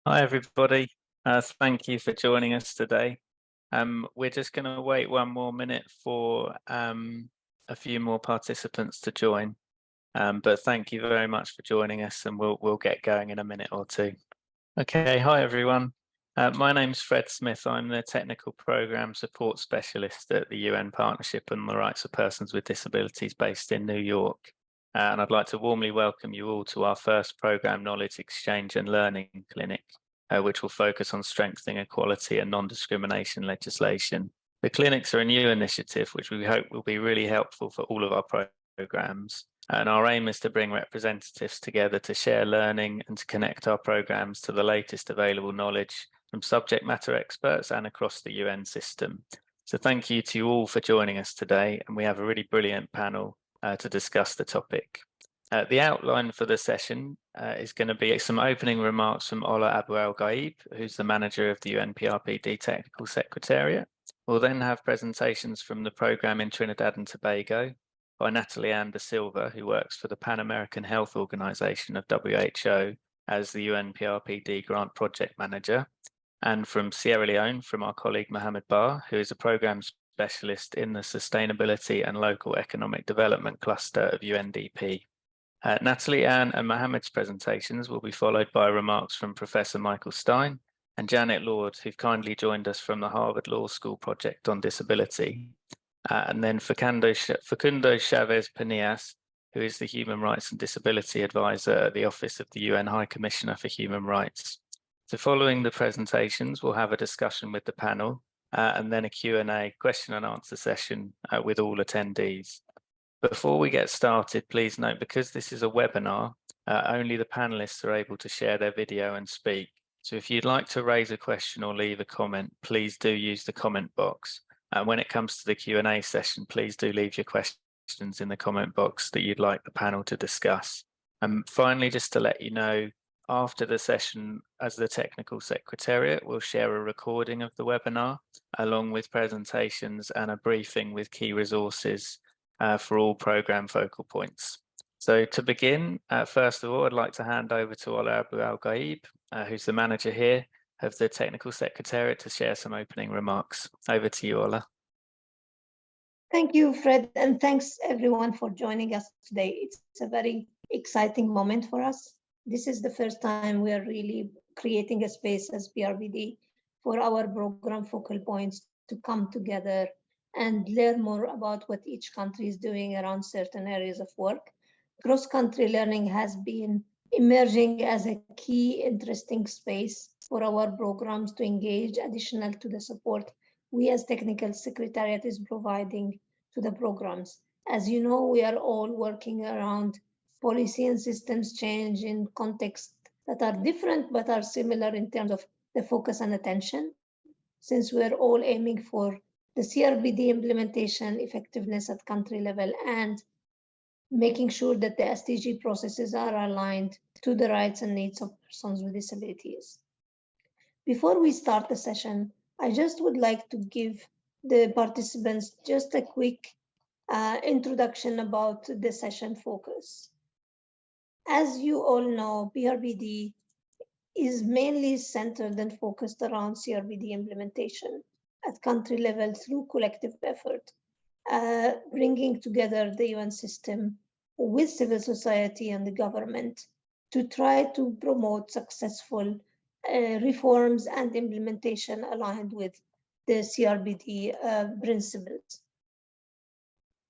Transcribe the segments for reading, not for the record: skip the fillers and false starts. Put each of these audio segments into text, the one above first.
Hi, everybody. Thank you for joining us today. We're just going to wait one more minute for a few more participants to join. But thank you very much for joining us, and we'll get going in a minute or two. Okay, hi, everyone. My name's Fred Smith. I'm the Technical Program Support Specialist at the UN Partnership on the Rights of Persons with Disabilities based in New York. And I'd like to warmly welcome you all to our first Program Knowledge Exchange and Learning Clinic, which will focus on strengthening equality and non-discrimination legislation. The clinics are a new initiative which we hope will be really helpful for all of our programs. And our aim is to bring representatives together to share learning and to connect our programs to the latest available knowledge from subject matter experts and across the UN system. So thank you to you all for joining us today, and we have a really brilliant panel to discuss the topic. The outline for the session is going to be some opening remarks from Ola Abualghaib, who's the manager of the UNPRPD Technical Secretariat. We'll then have presentations from the program in Trinidad and Tobago by Natalie-Anne Silva, who works for the Pan American Health Organization of WHO as the UNPRPD Grant Project Manager, and from Sierra Leone from our colleague Mohamed, who is a program specialist in the Sustainability and Local Economic Development Cluster of UNDP. Natalie-Anne and Mohamed's presentations will be followed by remarks from Professor Michael Stein and Janet Lord, who've kindly joined us from the Harvard Law School Project on Disability. And then Facundo Chavez Penillas, who is the Human Rights and Disability Advisor at the Office of the UN High Commissioner for Human Rights. So following the presentations, we'll have a discussion with the panel and then a Q&A, question and answer session with all attendees. Before we get started, please note, because this is a webinar, only the panelists are able to share their video and speak. So if you'd like to raise a question or leave a comment, please do use the comment box. And when it comes to the Q&A session, please do leave your questions in the comment box that you'd like the panel to discuss. And finally, just to let you know, after the session, as the Technical Secretariat, we'll share a recording of the webinar, along with presentations and a briefing with key resources for all program focal points. So to begin, first of all, I'd like to hand over to Ola Abualghaib, who's the manager here of the Technical Secretariat, to share some opening remarks. Over to you, Ola. Thank you, Fred, and thanks everyone for joining us today. It's a very exciting moment for us. This is the first time we are really creating a space as PRPD for our program focal points to come together and learn more about what each country is doing around certain areas of work. Cross-country learning has been emerging as a key interesting space for our programs to engage, additional to the support we as Technical Secretariat is providing to the programs. As you know, we are all working around policy and systems change in contexts that are different but are similar in terms of the focus and attention, since we're all aiming for the CRPD implementation effectiveness at country level and making sure that the SDG processes are aligned to the rights and needs of persons with disabilities. Before we start the session, I just would like to give the participants just a quick introduction about the session focus. As you all know, PRPD is mainly centered and focused around CRPD implementation at country level through collective effort, bringing together the UN system with civil society and the government to try to promote successful reforms and implementation aligned with the CRPD principles.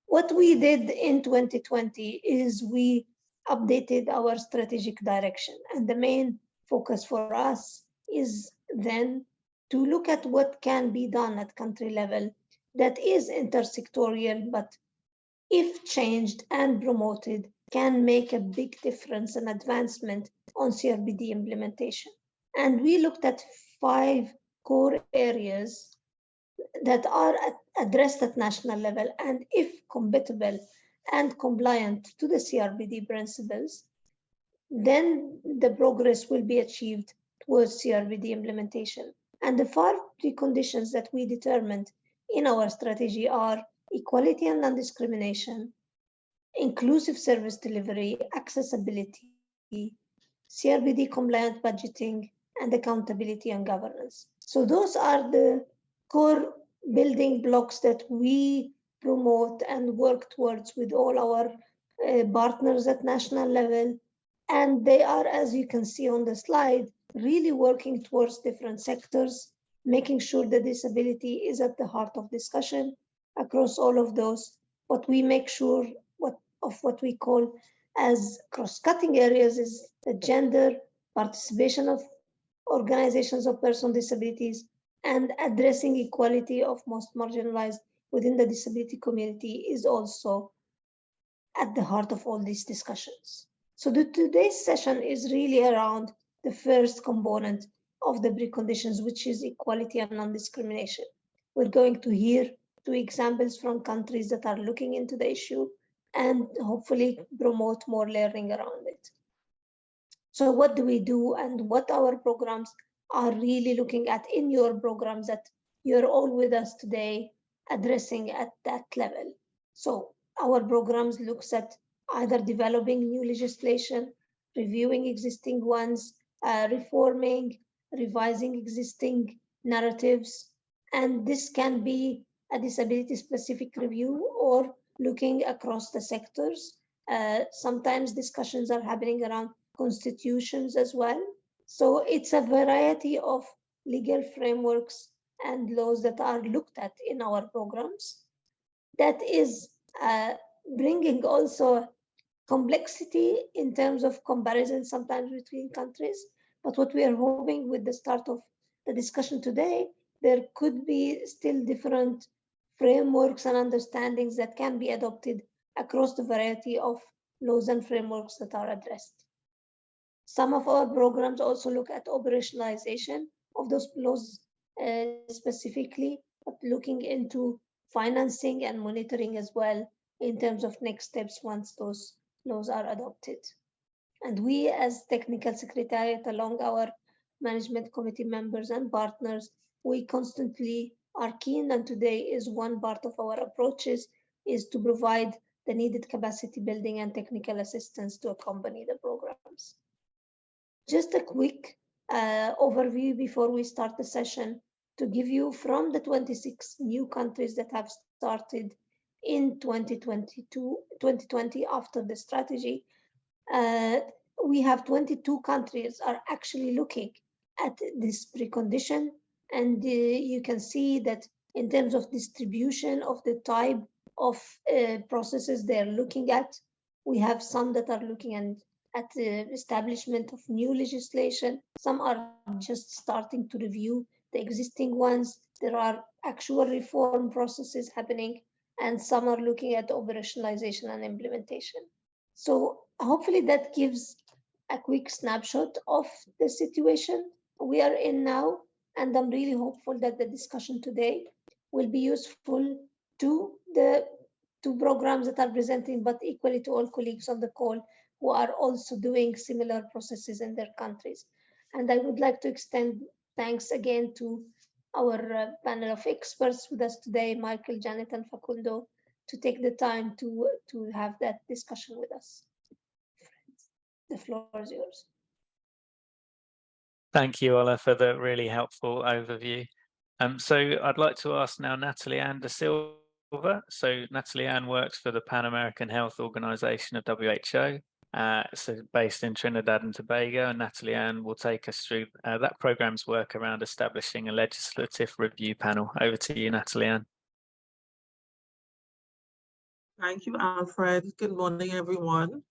What we did in 2020 is we updated our strategic direction, and the main focus for us is then to look at what can be done at country level that is intersectorial, but if changed and promoted, can make a big difference and advancement on CRPD implementation. And we looked at 5 core areas that are addressed at national level, and if compatible and compliant to the CRPD principles, then the progress will be achieved towards CRPD implementation. And the 5 preconditions that we determined in our strategy are equality and non-discrimination, inclusive service delivery, accessibility, CRPD compliant budgeting, and accountability and governance. So those are the core building blocks that we promote and work towards with all our partners at national level. And they are, as you can see on the slide, really working towards different sectors, making sure that disability is at the heart of discussion across all of those. But we make sure what we call as cross-cutting areas is the gender, participation of organizations of persons with disabilities, and addressing equality of most marginalized within the disability community is also at the heart of all these discussions. So today's session is really around the first component of the preconditions, which is equality and non-discrimination. We're going to hear 2 examples from countries that are looking into the issue and hopefully promote more learning around it. So what do we do and what our programs are really looking at in your programs that you're all with us today addressing at that level? So our programs looks at either developing new legislation, reviewing existing ones, reforming, revising existing narratives, and this can be a disability-specific review or looking across the sectors. Sometimes discussions are happening around constitutions as well. So it's a variety of legal frameworks and laws that are looked at in our programs. That is bringing also complexity in terms of comparison sometimes between countries. But what we are hoping with the start of the discussion today, there could be still different frameworks and understandings that can be adopted across the variety of laws and frameworks that are addressed. Some of our programs also look at operationalization of those laws specifically, but looking into financing and monitoring as well in terms of next steps once those laws are adopted. And we as technical secretariat, along our management committee members and partners, we constantly are keen, and today is one part of our approaches, is to provide the needed capacity building and technical assistance to accompany the programs. Just a quick overview before we start the session to give you from the 26 new countries that have started in 2020 after the strategy. We have 22 countries are actually looking at this precondition, and you can see that in terms of distribution of the type of processes they're looking at, we have some that are looking at the establishment of new legislation. Some are just starting to review the existing ones. There are actual reform processes happening, and some are looking at operationalization and implementation. So hopefully that gives a quick snapshot of the situation we are in now, and I'm really hopeful that the discussion today will be useful to the 2 programs that are presenting, but equally to all colleagues on the call who are also doing similar processes in their countries. And I would like to extend thanks again to our panel of experts with us today, Michael, Janet, and Facundo, to take the time to have that discussion with us. The floor is yours. Thank you, Ola, for the really helpful overview. So I'd like to ask now Natalie-Anne de Silva. So Natalie-Anne works for the Pan American Health Organization of WHO, so based in Trinidad and Tobago, and Natalie-Anne will take us through that program's work around establishing a legislative review panel. Over to you, Natalie-Anne. Thank you, Alfred. Good morning, everyone.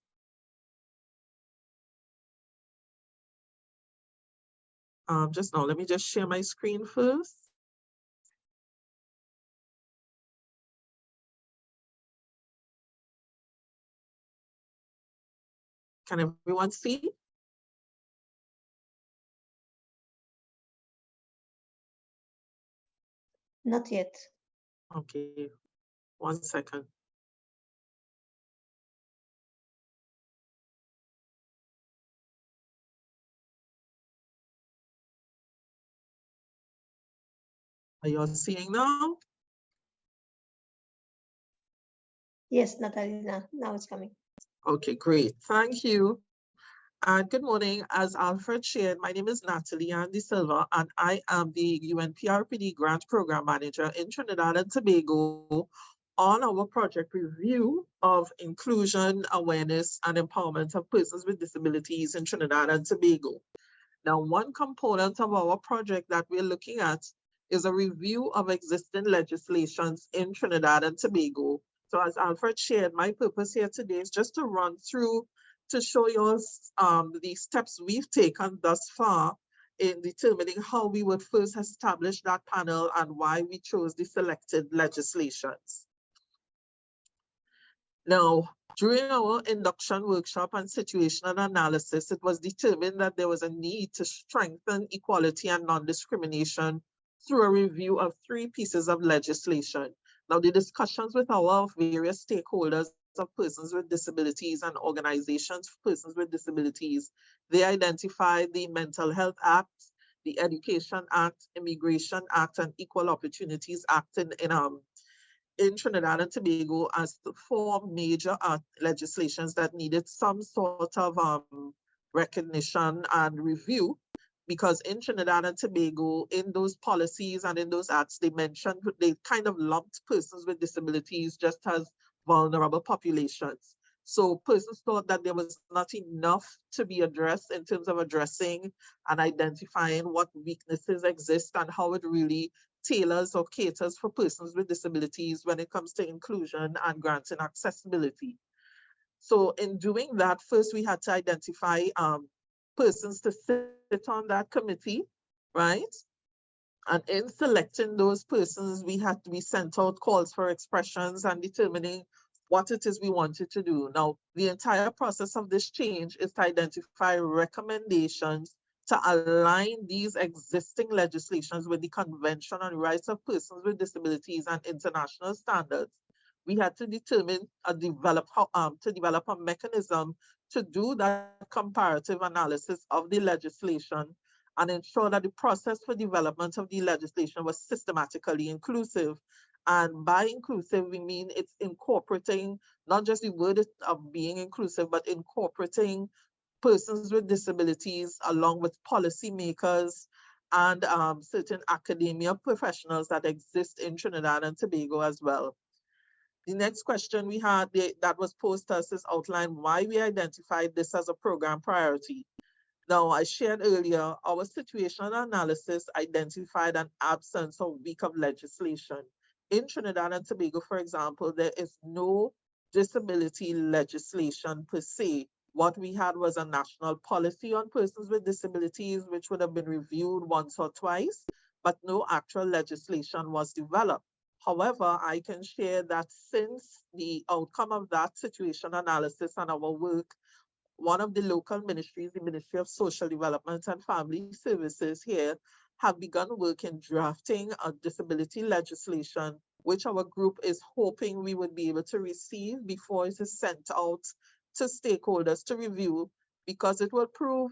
Just now, let me just share my screen first. Can everyone see? Not yet. Okay, 1 second. Are you all seeing now? Yes, Natalie, now it's coming. Okay, great. Thank you. Good morning. As Alfred shared, my name is Natalie-Anne Silva, and I am the UNPRPD Grant Program Manager in Trinidad and Tobago on our project review of inclusion, awareness, and empowerment of persons with disabilities in Trinidad and Tobago. Now, one component of our project that we're looking at is a review of existing legislations in Trinidad and Tobago. So as Alfred shared, my purpose here today is just to run through to show you the steps we've taken thus far in determining how we would first establish that panel and why we chose the selected legislations. Now, during our induction workshop and situational analysis, it was determined that there was a need to strengthen equality and non-discrimination through a review of 3 pieces of legislation. Now, the discussions with our various stakeholders of persons with disabilities and organizations for persons with disabilities, they identified the Mental Health Act, the Education Act, Immigration Act, and Equal Opportunities Act in Trinidad and Tobago as the 4 major legislations that needed some sort of recognition and review, because in Trinidad and Tobago, in those policies and in those acts, they kind of lumped persons with disabilities just as vulnerable populations. So persons thought that there was not enough to be addressed in terms of addressing and identifying what weaknesses exist and how it really tailors or caters for persons with disabilities when it comes to inclusion and granting accessibility. So in doing that, first we had to identify persons to sit on that committee, right? And in selecting those persons, we sent out calls for expressions and determining what it is we wanted to do. Now, the entire process of this change is to identify recommendations to align these existing legislations with the Convention on Rights of Persons with Disabilities and international standards. We had to determine develop a mechanism to do that comparative analysis of the legislation and ensure that the process for development of the legislation was systematically inclusive. And by inclusive, we mean it's incorporating not just the word of being inclusive, but incorporating persons with disabilities along with policymakers and certain academia professionals that exist in Trinidad and Tobago as well. The next question we had that was posed to us is outline why we identified this as a program priority. Now, I shared earlier, our situational analysis identified an absence or weak of legislation. In Trinidad and Tobago, for example, there is no disability legislation per se. What we had was a national policy on persons with disabilities, which would have been reviewed once or twice, but no actual legislation was developed. However, I can share that since the outcome of that situation analysis and our work, one of the local ministries, the Ministry of Social Development and Family Services here, have begun work in drafting a disability legislation, which our group is hoping we would be able to receive before it is sent out to stakeholders to review, because it will prove,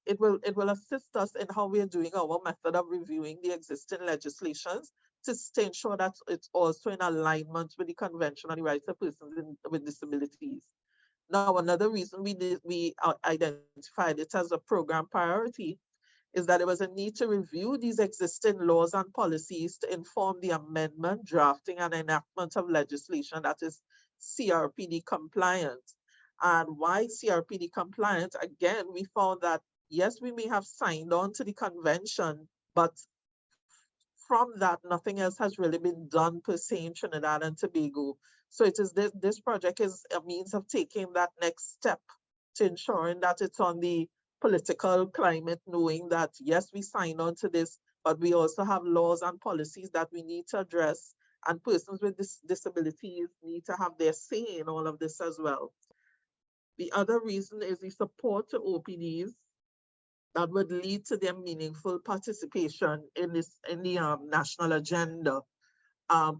it will assist us in how we are doing our method of reviewing the existing legislations to ensure that it's also in alignment with the Convention on the Rights of Persons with Disabilities. Now, another reason we identified it as a program priority is that there was a need to review these existing laws and policies to inform the amendment, drafting, and enactment of legislation that is CRPD compliant. And why CRPD compliant? Again, we found that, yes, we may have signed on to the convention, but from that, nothing else has really been done per se in Trinidad and Tobago. So it is this project is a means of taking that next step to ensuring that it's on the political climate, knowing that, yes, we signed on to this, but we also have laws and policies that we need to address, and persons with disabilities need to have their say in all of this as well. The other reason is the support to OPDs that would lead to their meaningful participation in the national agenda.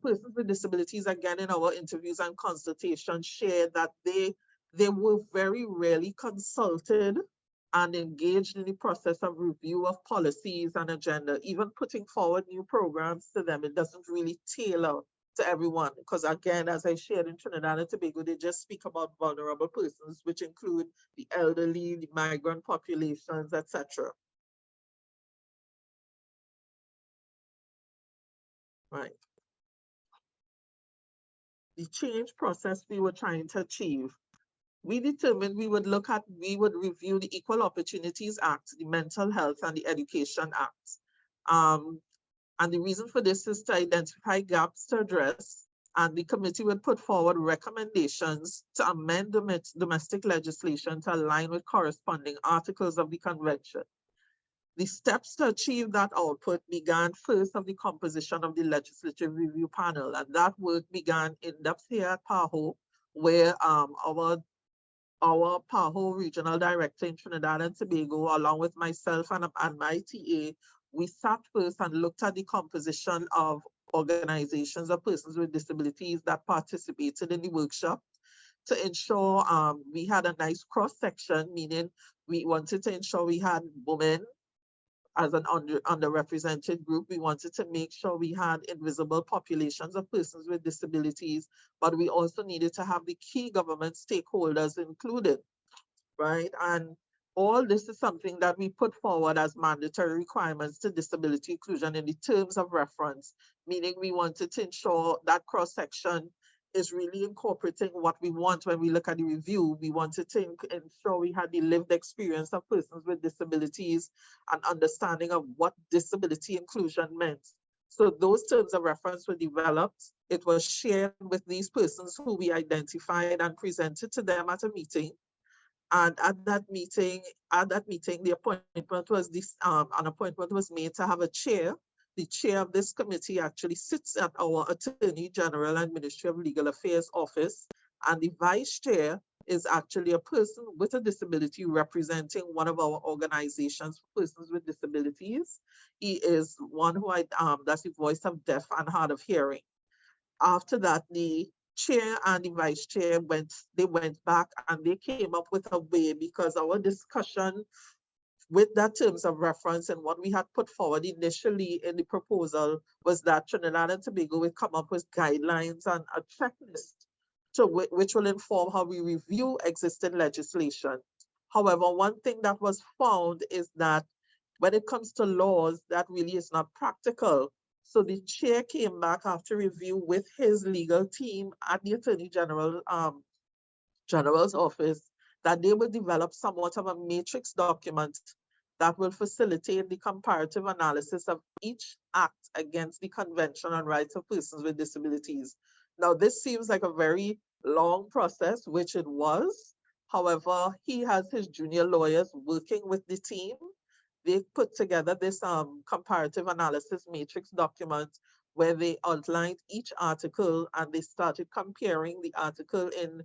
Persons with disabilities, again, in our interviews and consultations, shared that they were very rarely consulted and engaged in the process of review of policies and agenda. Even putting forward new programs to them, it doesn't really tailor to everyone, because again, as I shared in Trinidad and Tobago, they just speak about vulnerable persons, which include the elderly, the migrant populations, etc. Right. The change process we were trying to achieve. We determined we would review the Equal Opportunities Act, the Mental Health and the Education Act. And the reason for this is to identify gaps to address, and the committee would put forward recommendations to amend domestic legislation to align with corresponding articles of the convention. The steps to achieve that output began first of the composition of the Legislative Review Panel, and that work began in depth here at PAHO, where our PAHO Regional Director in Trinidad and Tobago, along with myself and my TA, we sat first and looked at the composition of organizations of persons with disabilities that participated in the workshop to ensure we had a nice cross-section, meaning we wanted to ensure we had women as an underrepresented group. We wanted to make sure we had invisible populations of persons with disabilities, but we also needed to have the key government stakeholders included, right? And all this is something that we put forward as mandatory requirements to disability inclusion in the terms of reference, meaning we wanted to ensure that cross-section is really incorporating what we want when we look at the review. We wanted to ensure we had the lived experience of persons with disabilities and understanding of what disability inclusion meant. So those terms of reference were developed. It was shared with these persons who we identified and presented to them at a meeting. And at that meeting, the appointment was an appointment was made to have a chair. The chair of this committee actually sits at our Attorney General and Ministry of Legal Affairs office, and the vice chair is actually a person with a disability representing one of our organizations for persons with disabilities. He is one who that's the voice of deaf and hard of hearing. After that, the chair and the vice chair went back and they came up with a way, because our discussion with that terms of reference and what we had put forward initially in the proposal was that Trinidad and Tobago would come up with guidelines and a checklist which will inform how we review existing legislation. However, one thing that was found is that when it comes to laws, that really is not practical. So the chair came back after review with his legal team at the Attorney General's office, that they will develop somewhat of a matrix document that will facilitate the comparative analysis of each act against the Convention on Rights of Persons with Disabilities. Now, this seems like a very long process, which it was. However, he has his junior lawyers working with the team. They put together this comparative analysis matrix document where they outlined each article and they started comparing the article in,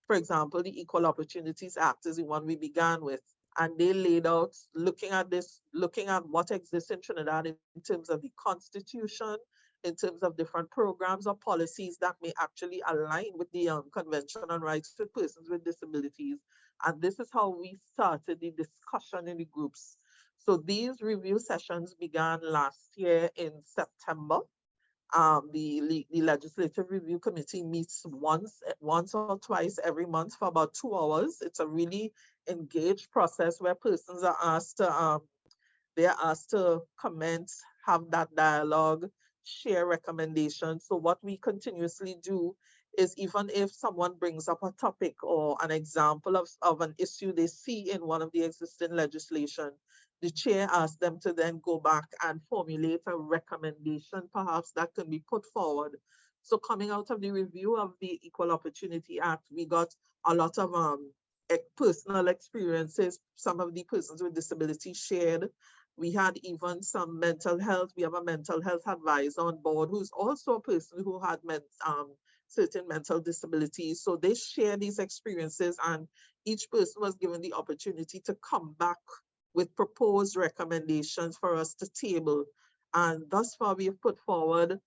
for example, the Equal Opportunities Act is the one we began with. And they laid out, looking at what exists in Trinidad in terms of the Constitution, in terms of different programs or policies that may actually align with the Convention on Rights of Persons with Disabilities. And this is how we started the discussion in the groups. So these review sessions began last year in September. The Legislative Review Committee meets once or twice every month for about 2 hours. It's a really engaged process where persons are asked to comment, have that dialogue, share recommendations. So what we continuously do is, even if someone brings up a topic or an example of an issue they see in one of the existing legislation, the chair asks them to then go back and formulate a recommendation perhaps that can be put forward. So coming out of the review of the Equal Opportunity Act, we got a lot of personal experiences. Some of the persons with disabilities shared. We had even some mental health. We have a mental health advisor on board who's also a person who had certain mental disabilities. So they share these experiences, and each person was given the opportunity to come back with proposed recommendations for us to table. And thus far, we have put forward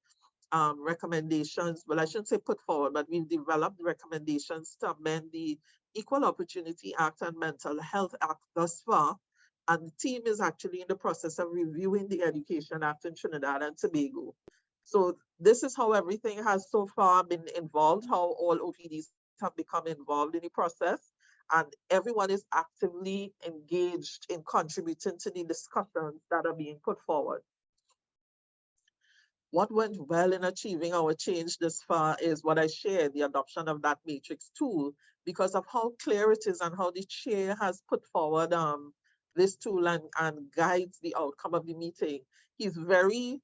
recommendations. Well, I shouldn't say put forward, but we've developed recommendations to amend the Equal Opportunity Act and Mental Health Act thus far. And the team is actually in the process of reviewing the Education Act in Trinidad and Tobago. So this is how everything has so far been involved, how all OPDs have become involved in the process, and everyone is actively engaged in contributing to the discussions that are being put forward. What went well in achieving our change this far is what I shared, the adoption of that matrix tool, because of how clear it is and how the chair has put forward this tool and guides the outcome of the meeting. He's very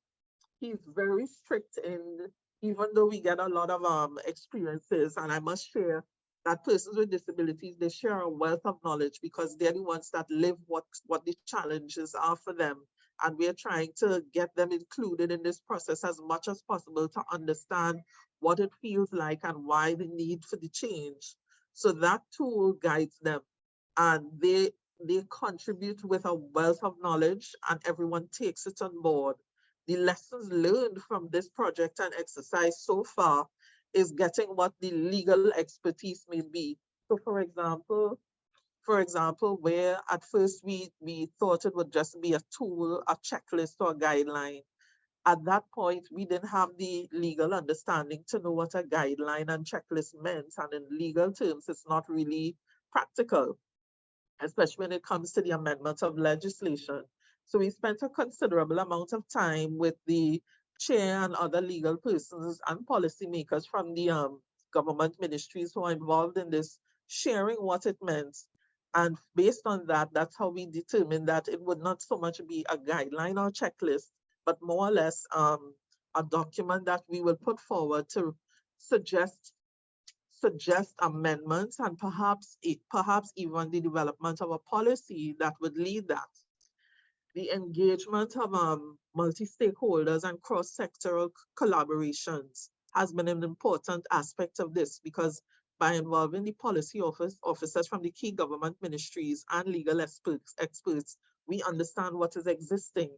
strict in, even though we get a lot of experiences, and I must share that persons with disabilities, they share a wealth of knowledge because they're the ones that live what the challenges are for them. And we are trying to get them included in this process as much as possible to understand what it feels like and why the need for the change. So that tool guides them, and they contribute with a wealth of knowledge, and everyone takes it on board. The lessons learned from this project and exercise so far is getting what the legal expertise may be. So for example, where at first we thought it would just be a tool, a checklist or a guideline. At that point, we didn't have the legal understanding to know what a guideline and checklist meant. And in legal terms, it's not really practical, especially when it comes to the amendment of legislation. So we spent a considerable amount of time with the chair and other legal persons and policymakers from the government ministries who are involved in this, sharing what it meant. And based on that, that's how we determined that it would not so much be a guideline or checklist, but more or less a document that we will put forward to suggest amendments and perhaps even the development of a policy that would lead that. The engagement of multi-stakeholders and cross-sectoral collaborations has been an important aspect of this, because by involving the policy officers from the key government ministries and legal experts, we understand what is existing.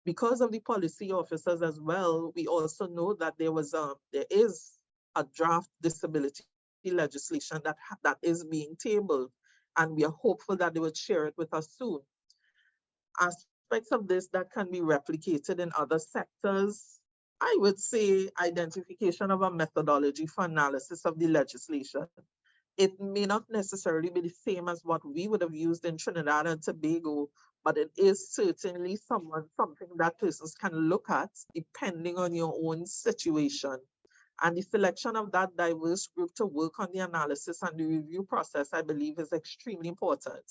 Because of the policy officers as well, we also know that there is a draft disability legislation that is being tabled, and we are hopeful that they will share it with us soon. Aspects of this that can be replicated in other sectors, I would say identification of a methodology for analysis of the legislation. It may not necessarily be the same as what we would have used in Trinidad and Tobago, but it is certainly something that persons can look at depending on your own situation. And the selection of that diverse group to work on the analysis and the review process, I believe, is extremely important.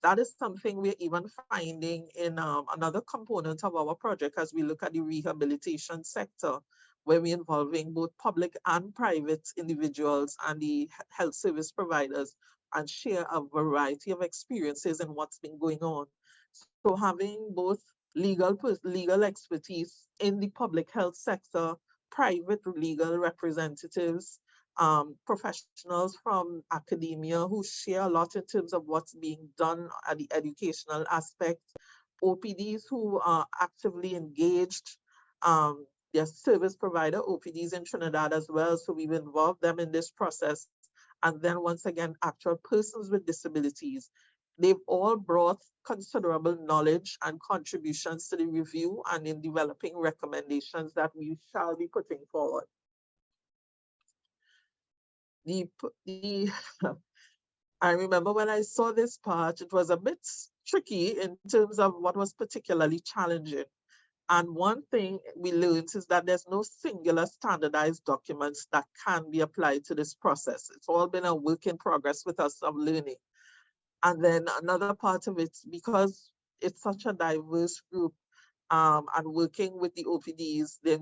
That is something we're even finding in another component of our project as we look at the rehabilitation sector, where we're involving both public and private individuals and the health service providers, and share a variety of experiences and what's been going on. So having both legal expertise in the public health sector, private legal representatives, professionals from academia who share a lot in terms of what's being done at the educational aspect, OPDs who are actively engaged, their service provider OPDs in Trinidad as well, so we've involved them in this process. And then once again, actual persons with disabilities. They've all brought considerable knowledge and contributions to the review and in developing recommendations that we shall be putting forward. I remember when I saw this part, it was a bit tricky in terms of what was particularly challenging. And one thing we learned is that there's no singular standardized documents that can be applied to this process. It's all been a work in progress with us of learning. And then another part of it, because it's such a diverse group, and working with the OPDs, they're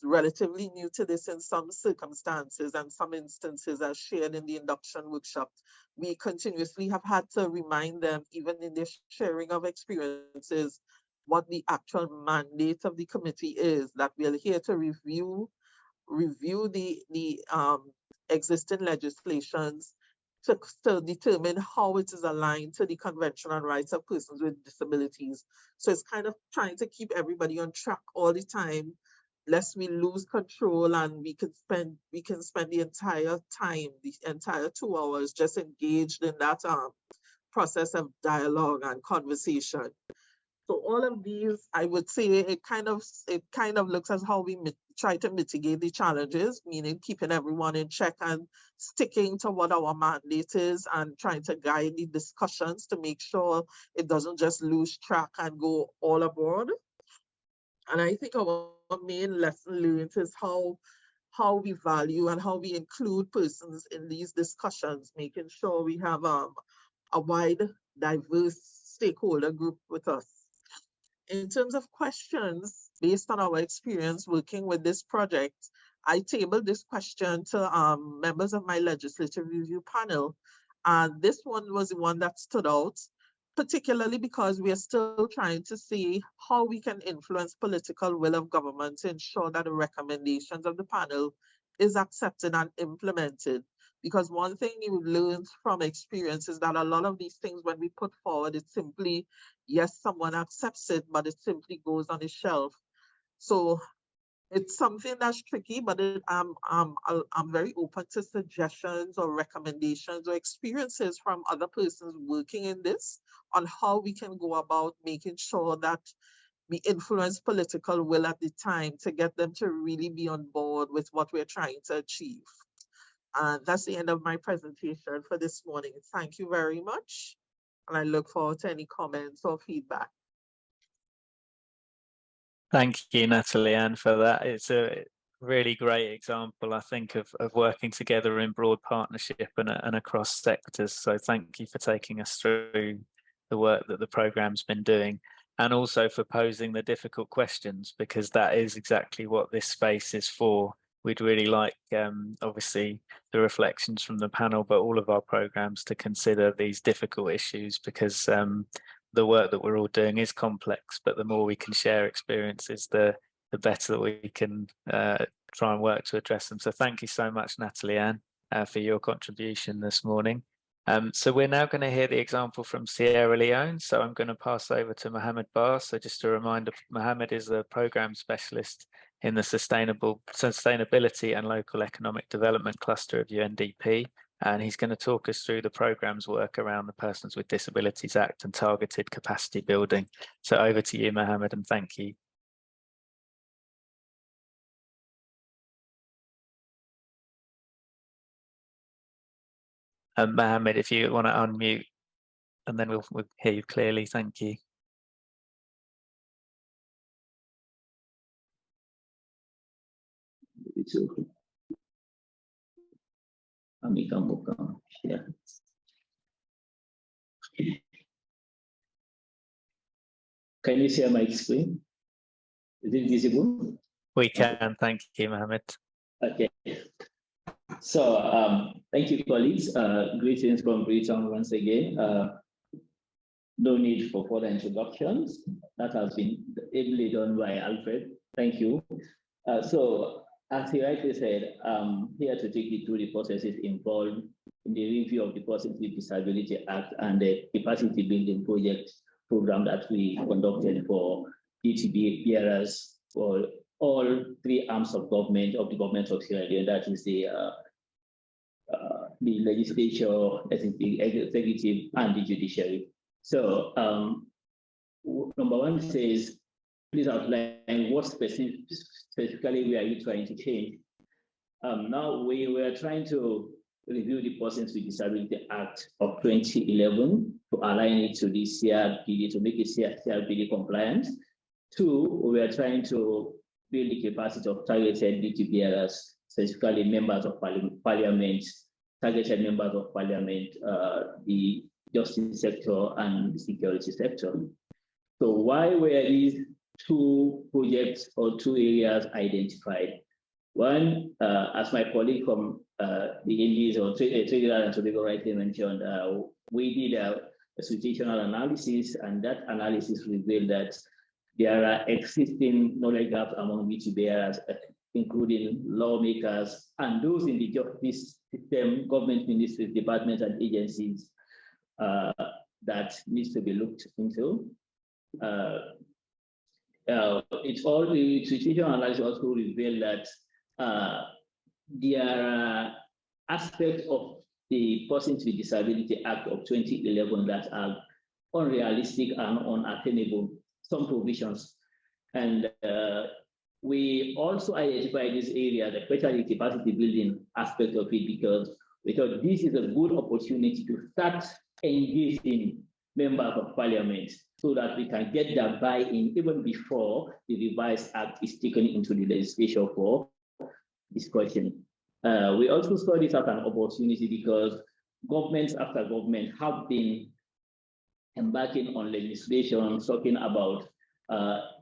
relatively new to this in some circumstances and some instances as shared in the induction workshop. We continuously have had to remind them, even in their sharing of experiences, what the actual mandate of the committee is, that we are here to review the existing legislations to determine how it is aligned to the Convention on Rights of Persons with Disabilities. So it's kind of trying to keep everybody on track all the time, lest we lose control and we can spend the entire time, the entire 2 hours just engaged in that process of dialogue and conversation. So all of these, I would say, it kind of looks as how we try to mitigate the challenges, meaning keeping everyone in check and sticking to what our mandate is and trying to guide the discussions to make sure it doesn't just lose track and go all aboard. And I think our main lesson learned is how we value and how we include persons in these discussions, making sure we have a wide, diverse stakeholder group with us. In terms of questions, based on our experience working with this project, I tabled this question to members of my legislative review panel. And this one was the one that stood out, particularly because we are still trying to see how we can influence political will of government to ensure that the recommendations of the panel is accepted and implemented. Because one thing you learn from experience is that a lot of these things, when we put forward, it's simply, yes, someone accepts it, but it simply goes on the shelf. So it's something that's tricky, but I'm very open to suggestions or recommendations or experiences from other persons working in this on how we can go about making sure that we influence political will at the time to get them to really be on board with what we're trying to achieve. And that's the end of my presentation for this morning. Thank you very much. And I look forward to any comments or feedback. Thank you, Natalie-Anne, for that. It's a really great example, I think, of working together in broad partnership and across sectors. So thank you for taking us through the work that the programme's been doing, and also for posing the difficult questions, because that is exactly what this space is for. We'd really like, obviously, the reflections from the panel, but all of our programmes to consider these difficult issues, because the work that we're all doing is complex, but the more we can share experiences, the better that we can try and work to address them. So thank you so much, Natalie-Anne, for your contribution this morning. So we're now going to hear the example from Sierra Leone. So I'm going to pass over to Mohamed Bar. So just a reminder, Mohamed is a program specialist in the Sustainability and Local Economic Development Cluster of UNDP. And he's going to talk us through the program's work around the Persons with Disabilities Act and targeted capacity building. So over to you, Mohamed, and thank you. Mohamed, if you want to unmute, and then we'll hear you clearly. Thank you. It's okay. Yeah. Can you share my screen? Is it visible? We can. Thank you, Mohamed. Okay. So thank you, colleagues. Greetings from Britain once again. No need for further introductions. That has been ably done by Alfred. Thank you. So as he rightly said, I'm here to take you through the processes involved in the review of the Persons with Disability Act and the capacity building project program that we conducted for DTB-PRS for all three arms of government of the government of Sierra Leone. That is the legislature, the executive, and the judiciary. So number one says, please outline what specifically we are trying to change. Now we were trying to review the Persons with Disability Act of 2011 to align it to the CRPD, to make it CRPD compliant. Two, we are trying to build the capacity of targeted DTBRs, specifically members of parliament, targeted members of parliament, the justice sector and the security sector. So why were these two projects or two areas identified? One, as my colleague from the Indies or Trinidad and Tobago rightly mentioned, we did a situational analysis, and that analysis revealed that there are existing knowledge gaps among DTBRs, including lawmakers and those in the justice system, government ministries, departments, and agencies that needs to be looked into. It's all the situational analysis also revealed that there are aspects of the Persons with Disability Act of 2011 that are unrealistic and unattainable, some provisions. And we also identify this area, especially the capacity building aspect of it, because we thought this is a good opportunity to start engaging members of parliament so that we can get their buy-in even before the revised act is taken into the legislation for discussion. We also saw this as an opportunity because governments after government have been embarking on legislation talking about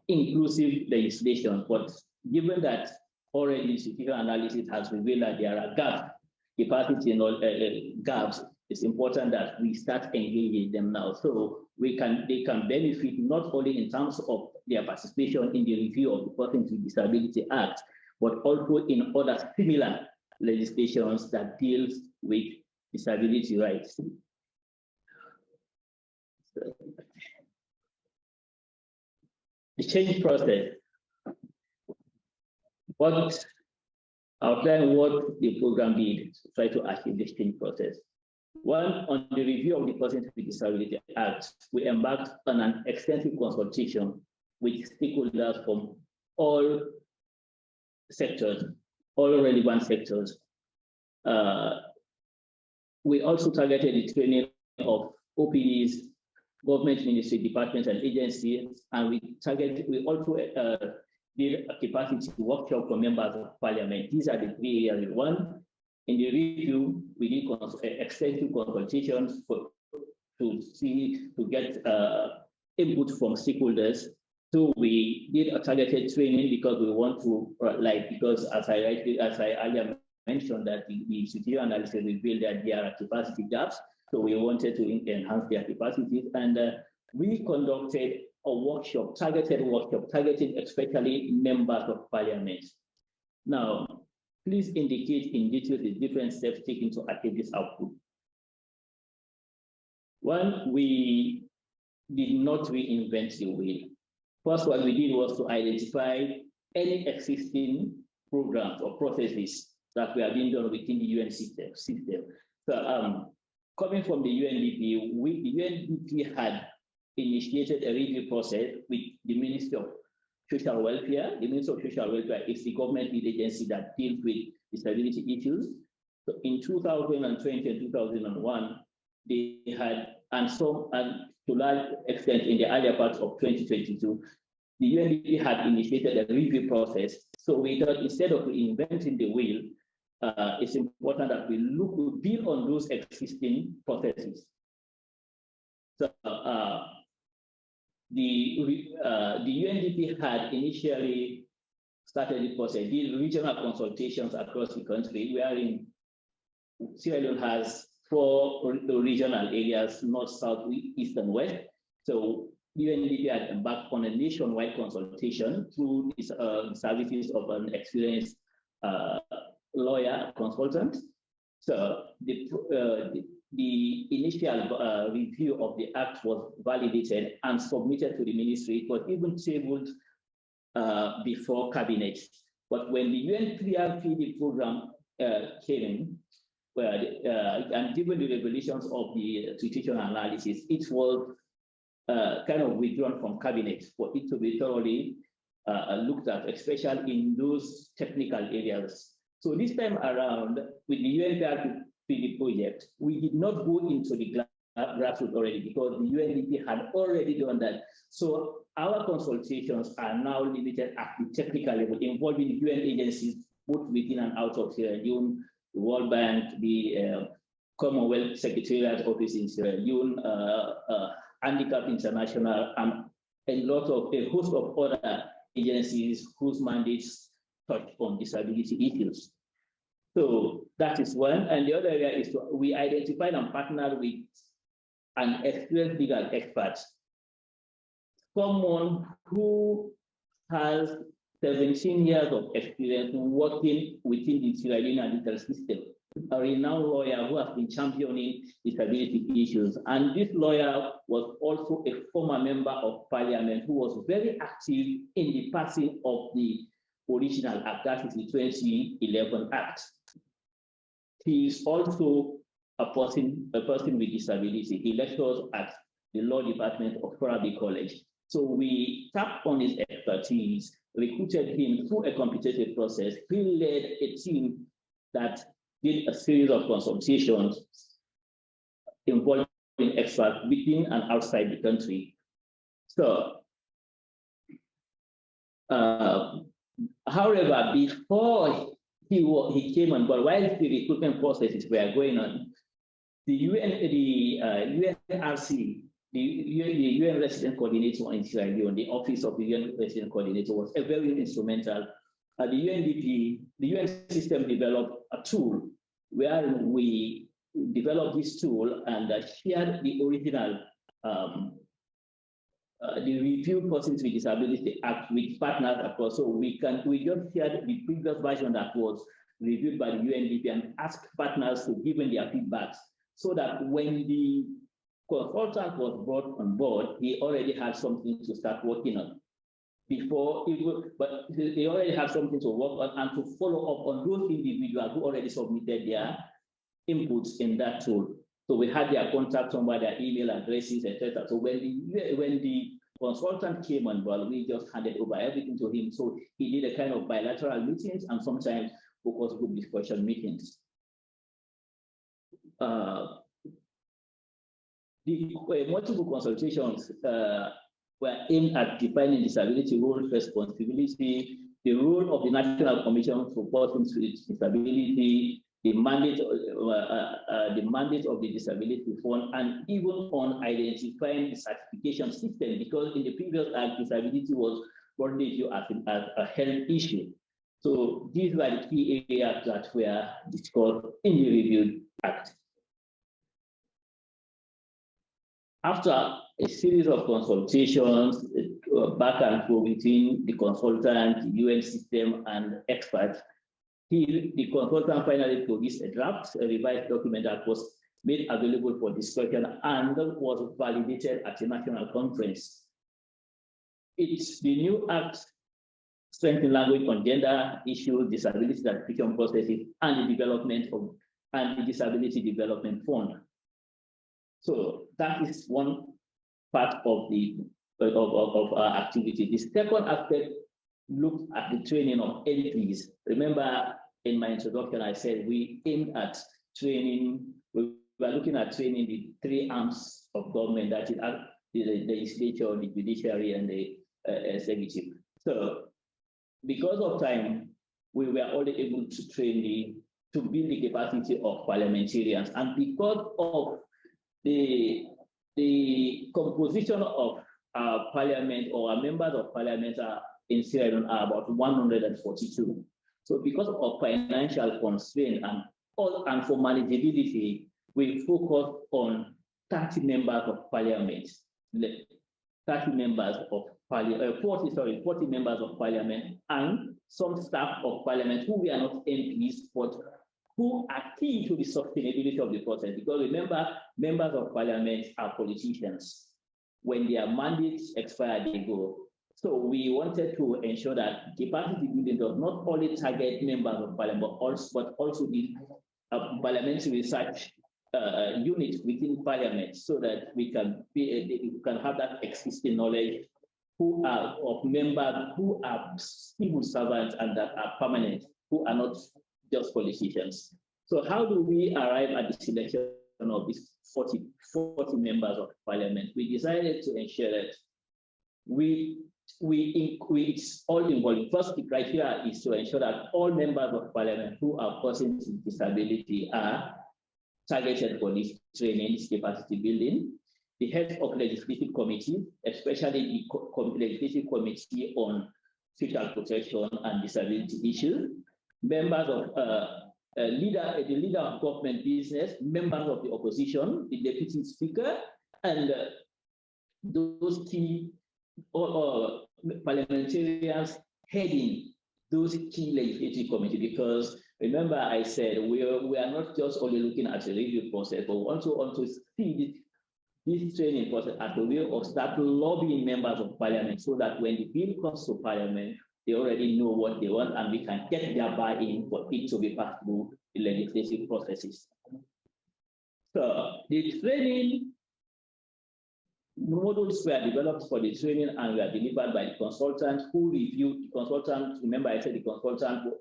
inclusive legislation, but given that already institutional analysis has revealed that there are gaps, capacity and gaps, it's important that we start engaging them now. So they can benefit not only in terms of their participation in the review of the Persons with Disability Act, but also in other similar legislations that deals with disability rights. The change process. Outline what the program did to try to achieve this change process. One, on the review of the Persons with Disability Act, we embarked on an extensive consultation with stakeholders from all sectors, all relevant sectors. We also targeted the training of OPDs, government ministry, departments, and agencies, and we also did a capacity workshop for members of parliament. These are the three areas. One, in the review, we did extensive consultations to get input from stakeholders. So we did a targeted training because we want to, because as I earlier mentioned that the institutional analysis revealed that there are capacity gaps. So we wanted to enhance their capacities, and we conducted a workshop, targeted especially members of parliament. Now, please indicate in detail the different steps taken to achieve this output. One, we did not reinvent the wheel. First, what we did was to identify any existing programs or processes that were being done within the UN system. So, coming from the UNDP, the UNDP had initiated a review process with the Ministry of Social Welfare. The Ministry of Social Welfare is the government lead agency that deals with disability issues. So in 2020 and 2001, they had, and to large extent in the earlier parts of 2022, the UNDP had initiated a review process. So we thought instead of reinventing the wheel, it's important that we build on those existing processes. So the UNDP had initially started the process, did regional consultations across the country, wherein Sierra Leone has 4 regional areas, north, south, east, and west. So UNDP had embarked on a nationwide consultation through the services of an experienced lawyer consultant. So the initial review of the act was validated and submitted to the ministry. It was even tabled before cabinet. But when the UNPRPD program came in, and given the revelations of the situational analysis, it was kind of withdrawn from cabinet for it to be thoroughly looked at, especially in those technical areas. So this time around, with the UNPRPD project, we did not go into the grassroots already because the UNDP had already done that. So our consultations are now limited at the technical level, involving UN agencies, both within and out of Sierra Leone, the World Bank, the Commonwealth Secretariat Office in Sierra Leone, Handicap International, and a host of other agencies whose mandates touch on disability issues. So that is one. And the other area is we identified and partnered with an experienced legal expert, someone who has 17 years of experience working within the Sierra Leone legal system, a renowned lawyer who has been championing disability issues. And this lawyer was also a former member of parliament who was very active in the passing of the original act, that is the 2011 Act. He is also a person with disability. He lectures at the law department of Tobago College. So we tapped on his expertise, recruited him through a competitive process. He led a team that did a series of consultations involving experts within and outside the country. So, however, before he came on board, while the recruitment processes were going on, the UNRC, the UN Resident Coordinator in Sierra Leone, the Office of the UN Resident Coordinator, was very instrumental. The UNDP, the UN system developed a tool where we developed this tool and shared the original, the Review Persons with Disability Act with partners across. So we just shared the previous version that was reviewed by the UNDP and asked partners to give them their feedbacks, so that when the consultant was brought on board, he already had something to start working on. Before it would, but they already have something to work on and to follow up on those individuals who already submitted their inputs in that tool. So we had their contact number, their email addresses, etc. So when the consultant came on board, we just handed over everything to him. So he did a kind of bilateral meetings and sometimes focus group discussion meetings. The multiple consultations were aimed at defining disability roles, responsibility, the role of the National Commission for Persons with Disability, the mandate of the Disability Fund, and even on identifying the certification system, because in the previous act, disability was broadly viewed as a health issue. So these were the key areas that were discussed in the reviewed act. After a series of consultations back and forth between the consultant, the UN system, and experts, the consultant finally produced a draft, a revised document that was made available for discussion and was validated at a national conference. It's the new act strengthening language on gender issues, disability certification processes, and the development of and the Disability Development Fund. So that is one part of our activity. The second aspect looked at the training of LPs. Remember, in my introduction, I said we aimed at training. We were looking at training the three arms of government, that is the legislature, the judiciary, and the executive. So, because of time, we were only able to train to build the capacity of parliamentarians, and because of the composition of our parliament, or our members of parliament in Sierra Leone are about 142. So because of financial constraint and for manageability, we focus on 30 members of parliament, 40 members of parliament, and some staff of parliament who we are not MPs, but who are key to the sustainability of the process. Because remember, members of parliament are politicians. When their mandates expire, they go. So we wanted to ensure that capacity building does not only target members of parliament, but also the parliamentary research unit within parliament, so that we can have that existing knowledge who are of members who are civil servants and that are permanent, who are not just politicians. So how do we arrive at the selection of these 40 members of parliament? We decided to ensure that it's all involving. First, the criteria is to ensure that all members of parliament who are persons with disability are targeted for this training, this capacity building. The heads of legislative committee, especially the legislative committee on social protection and disability issues, members of the leader of government business, members of the opposition, the deputy speaker, and those key parliamentarians heading those key legislative committees. Because remember, I said we are not just only looking at the review process, but we also want to see this training process as a way of start lobbying members of parliament, so that when the bill comes to parliament, they already know what they want, and we can get their buy-in for it to be passed through the legislative processes. So the training Models were developed for the training and were delivered by the consultant who reviewed. The consultant, remember I said the consultant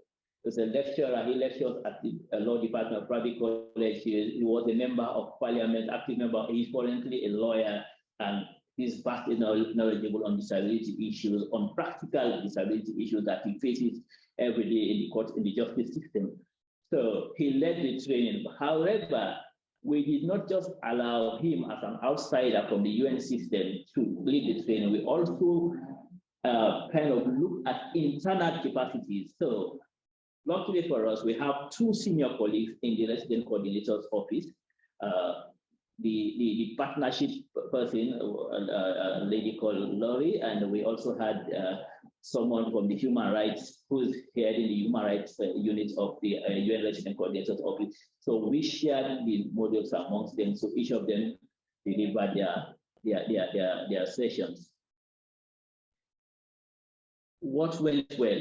was a lecturer. He lectured at the law department of private college. He was a member of parliament, active member. He's currently a lawyer, and he's vastly knowledgeable on disability issues, on practical disability issues that he faces every day in the court, in the justice system. So he led the training. However, we did not just allow him as an outsider from the UN system to lead the training. We also kind of look at internal capacities. So luckily for us, we have two senior colleagues in the resident coordinator's office. The partnership person, a lady called Laurie, and we also had someone from the human rights who's heading the human rights unit of the UN resident coordinator's office. So we shared the modules amongst them, so each of them delivered their sessions. What went well?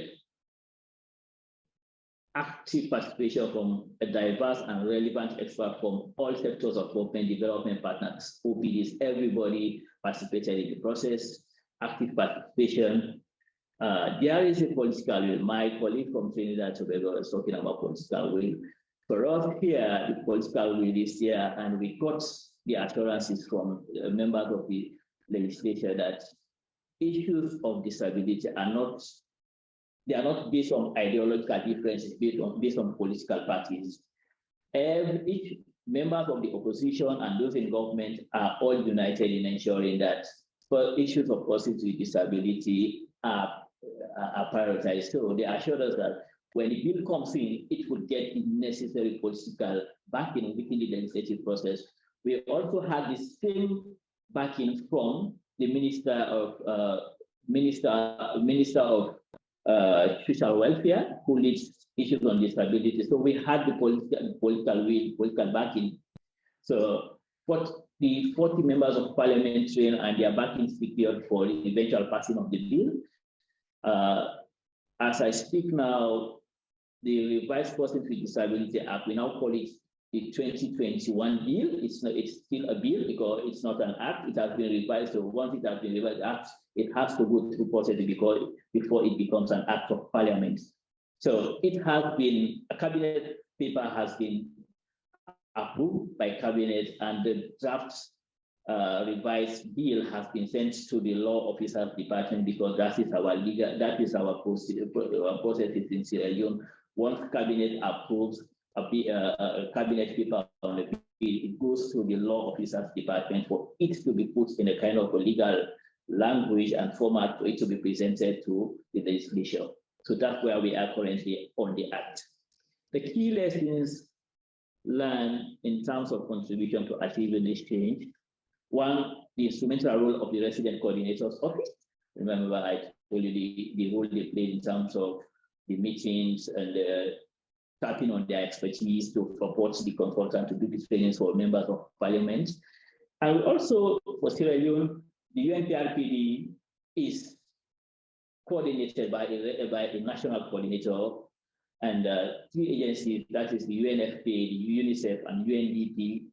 Active participation from a diverse and relevant expert from all sectors of government, development partners, OPDs, everybody participated in the process. Active participation. There is a political will. My colleague from Trinidad Tobago was talking about political will. For us here, the political will is here, and we got the assurances from members of the legislature that issues of disability are not based on ideological differences, based on political parties. Each members of the opposition and those in government are all united in ensuring that issues of persons with disability are prioritized. So they assured us that when the bill comes in, it would get the necessary political backing within the legislative process. We also had the same backing from the Minister of Social Welfare, who leads issues on disability. So we had the political backing. So what the 40 members of parliament trained and their backing secured for the eventual passing of the bill. As I speak now, the Revised Persons with Disability Act, we now call it the 2021 bill. It's still a bill because it's not an act. It has been revised. So once it has been revised, it has to go through process before it becomes an act of parliament. So it has been, a cabinet paper has been approved by cabinet, and the draft revised bill has been sent to the law officers department, because that is our process in Sierra Leone. Once cabinet approves a cabinet paper on the bill, it goes to the law officers department for it to be put in a kind of a legal language and format for it to be presented to the legislature. So that's where we are currently on the act. The key lessons learned in terms of contribution to achieving this change: one, the instrumental role of the resident coordinator's office. Remember, I told you the role they played in terms of the meetings and tapping on their expertise to support the consultant to do these trainings for members of parliament. And also for Sierra Leone, the UNPRPD is coordinated by a national coordinator, and three agencies, that is the UNFPA, the UNICEF, and UNDP.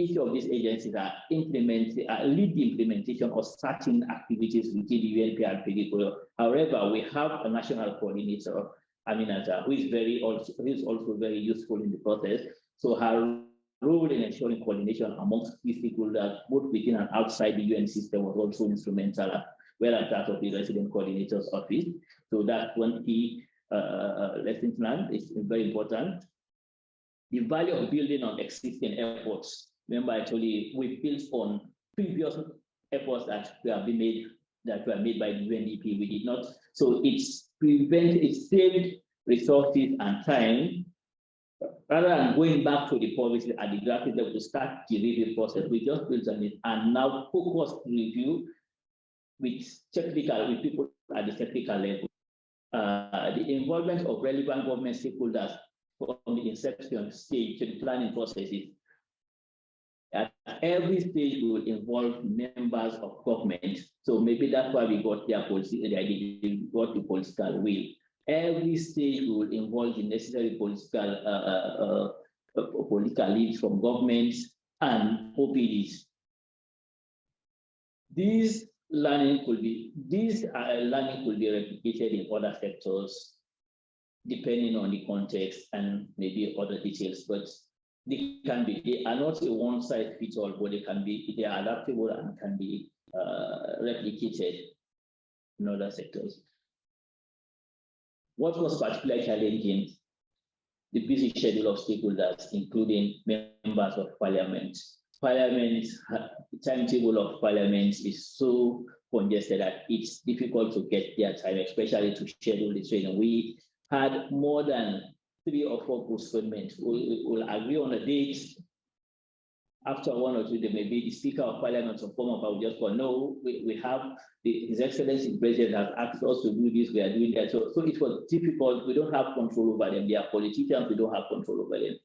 Each of these agencies are lead the implementation of certain activities within the UNPRPD. However, we have a national coordinator, Aminata, who is also very useful in the process. So her role in ensuring coordination amongst key stakeholders, both within and outside the UN system, was also instrumental, well as that of the resident coordinator's office. So that's one key lesson learned. It's very important. The value of building on existing efforts. Remember, I told you we built on previous efforts that were made by the UNDP. We did not. So it saved resources and time. Rather than going back to the policy at the graphic level to start the review process, we just built on it and now focus review with people at the technical level. The involvement of relevant government stakeholders from the inception stage to the planning processes. At every stage, we will involve members of government. So maybe that's why we got their policy, they got the political will. Every stage we will involve the necessary political leads from governments and OPDs. This learning could be replicated in other sectors, depending on the context and maybe other details, but they are not a one-size-fits-all, but they are adaptable and can be replicated in other sectors. What was particularly challenging? The busy schedule of stakeholders, including members of parliament. The timetable of parliament is so congested that it's difficult to get their time, especially to schedule the training. We had more than 3 or 4 postponements. We'll agree on a date. After 1 or 2, there may be the Speaker of Parliament or former will just go, no, we have His Excellency the President has asked us to do this, we are doing that. So it was difficult. We don't have control over them. They are politicians, we don't have control over them.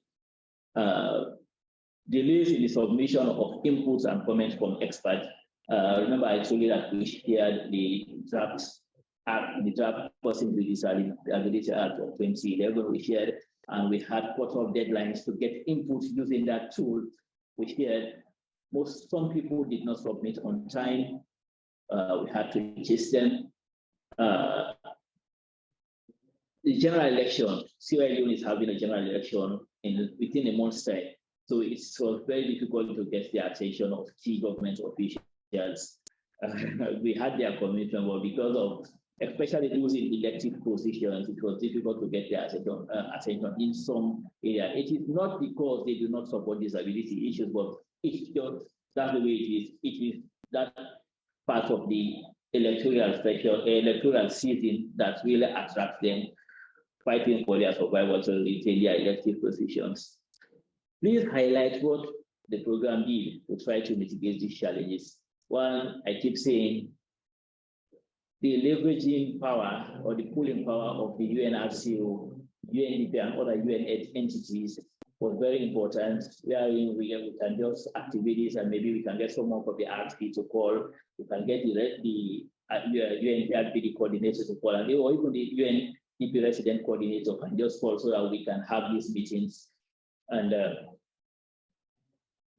Delays in the submission of inputs and comments from experts. Remember, I told you that we shared the draft Person with Disability Act of 2011. We shared, and we had cut-off deadlines to get input using that tool. We shared. Some people did not submit on time. We had to chase them. The general election, Sierra Leone is having a general election within a month's time. So it was very difficult to get the attention of key government officials. We had their commitment, but because of, especially those in elective positions, it was difficult to get their attention in some areas. It is not because they do not support disability issues, but it's just that's the way it is. It is that part of the electoral season that really attracts them, fighting for their survival to retain their elective positions. Please highlight what the program did to try to mitigate these challenges. One, I keep saying, the leveraging power or the pooling power of the UNRCO, UNDP, and other UN entities was very important. Wherein we can just activate this, and maybe we can get someone from the RP to call. We can get the UNPRPD coordinator to call, and or even the UNDP resident coordinator can just call so that we can have these meetings. And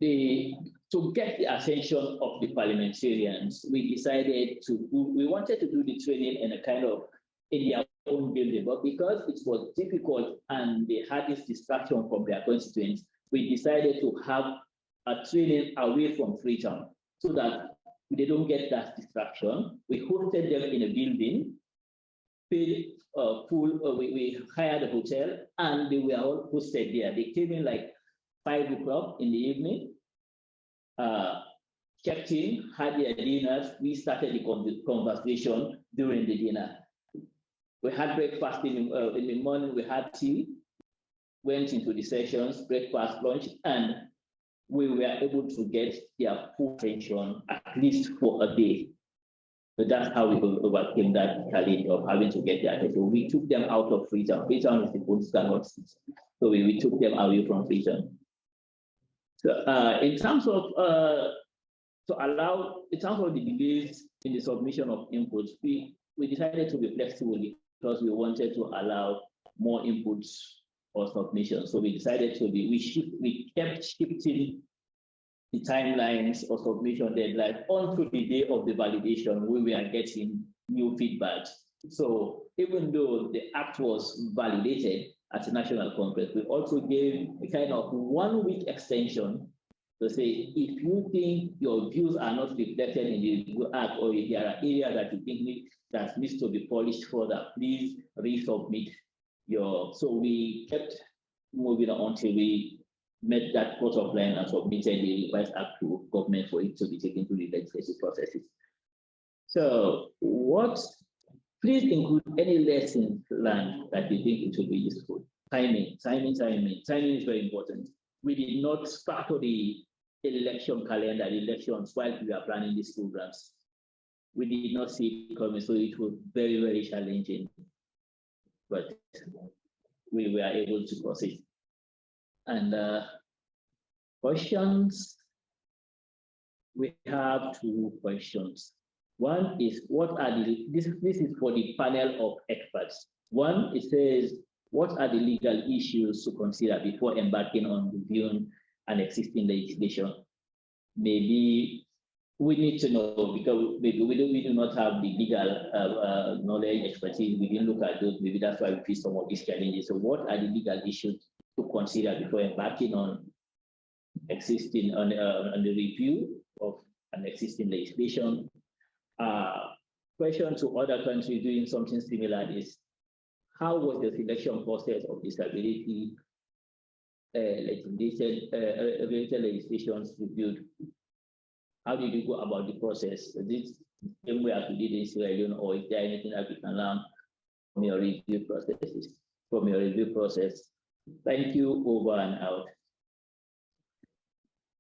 to get the attention of the parliamentarians, we decided we wanted to do the training in a kind of in their own building, but because it was difficult and they had this distraction from their constituents, we decided to have a training away from Freetown so that they don't get that distraction. We hosted them in a building, paid we hired a hotel, and they were all hosted there. They came in like 5 o'clock in the evening, checked in, had their dinners. We started the conversation during the dinner. We had breakfast in the morning, we had tea, went into the sessions, breakfast, lunch, and we were able to get their full attention at least for a day. So that's how we overcame that challenge of having to get their attention. We took them out of Freetown. Freetown is the gold standard. So we took them away from Freetown. So in terms of in terms of the delays in the submission of inputs, we decided to be flexible because we wanted to allow more inputs or submissions. So we decided to we kept shifting the timelines or submission deadline onto the day of the validation when we are getting new feedback. So even though the act was validated at the National Congress, we also gave a kind of 1-week extension to say, if you think your views are not reflected in the act, or if there are areas that you think that needs to be polished further, please resubmit your. So we kept moving on until we met that cut-off line and submitted the revised act to government for it to be taken to the legislative processes. So please include any lessons learned that you think it will be useful. Timing is very important. We did not factor the election calendar, elections, while we are planning these programs. We did not see it coming, so it was very, very challenging. But we were able to proceed. And questions? We have 2 questions. One is, this is for the panel of experts. One, it says, what are the legal issues to consider before embarking on reviewing an existing legislation? Maybe we need to know, because maybe we do not have the legal knowledge, expertise. We didn't look at those. Maybe that's why we face some of these challenges. So what are the legal issues to consider before embarking on the review of an existing legislation? Question to other countries doing something similar is, how was the selection process of disability related legislations reviewed? How did you go about the process? Is it the same way as we did in Sierra Leone, or is there anything that we can learn from your review process? Thank you. Over and out.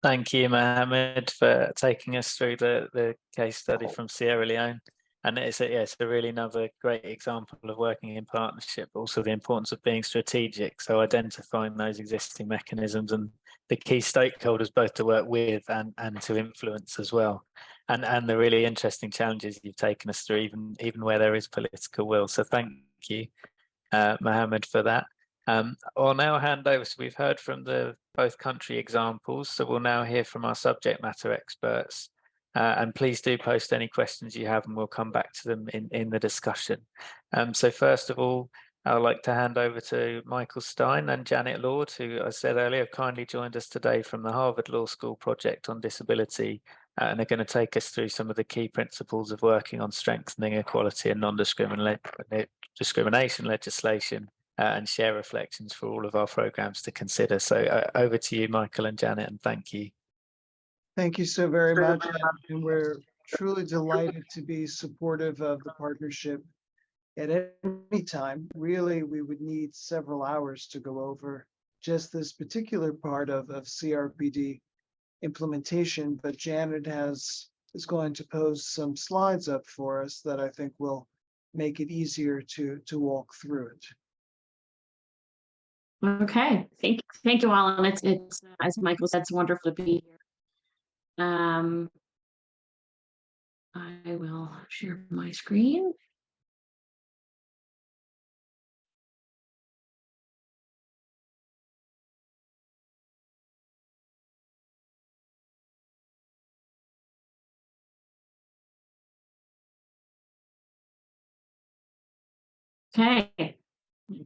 Thank you, Mohamed, for taking us through the case study from Sierra Leone. And it's a really another great example of working in partnership, also the importance of being strategic. So identifying those existing mechanisms and the key stakeholders both to work with and to influence as well. And the really interesting challenges you've taken us through, even where there is political will. So thank you, Mohamed, for that. I'll now hand over. So we've heard from both country examples. So we'll now hear from our subject matter experts. And please do post any questions you have and we'll come back to them in the discussion. So first of all, I'd like to hand over to Michael Stein and Janet Lord, who I said earlier kindly joined us today from the Harvard Law School Project on Disability, and are going to take us through some of the key principles of working on strengthening equality and non-discrimination legislation, and share reflections for all of our programs to consider. So over to you, Michael and Janet, and thank you. Thank you so very much, and we're truly delighted to be supportive of the partnership at any time. Really, we would need several hours to go over just this particular part of CRPD implementation, but Janet is going to pose some slides up for us that I think will make it easier to walk through it. Okay, thank you all, and it's as Michael said, it's wonderful to be here. I will share my screen. Okay,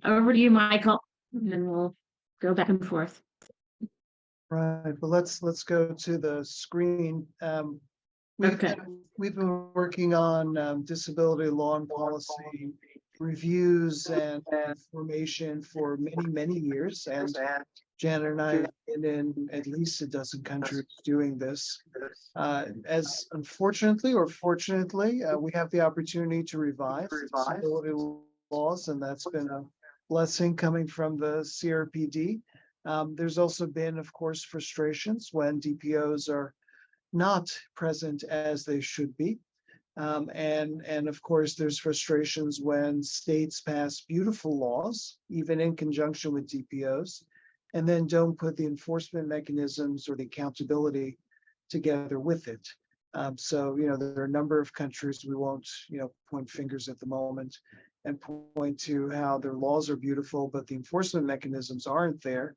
over to you, Michael, and then we'll go back and forth. Right, well, let's go to the screen. We've been working on disability law and policy reviews and information for many years, and Janet and I have been in at least a dozen countries doing this. As unfortunately or fortunately, we have the opportunity to revise disability laws, and that's been a blessing coming from the CRPD. There's also been, of course, frustrations when DPOs are not present as they should be. And of course, there's frustrations when states pass beautiful laws, even in conjunction with DPOs, and then don't put the enforcement mechanisms or the accountability together with it. So, there are a number of countries, we won't, point fingers at the moment and point to how their laws are beautiful, but the enforcement mechanisms aren't there.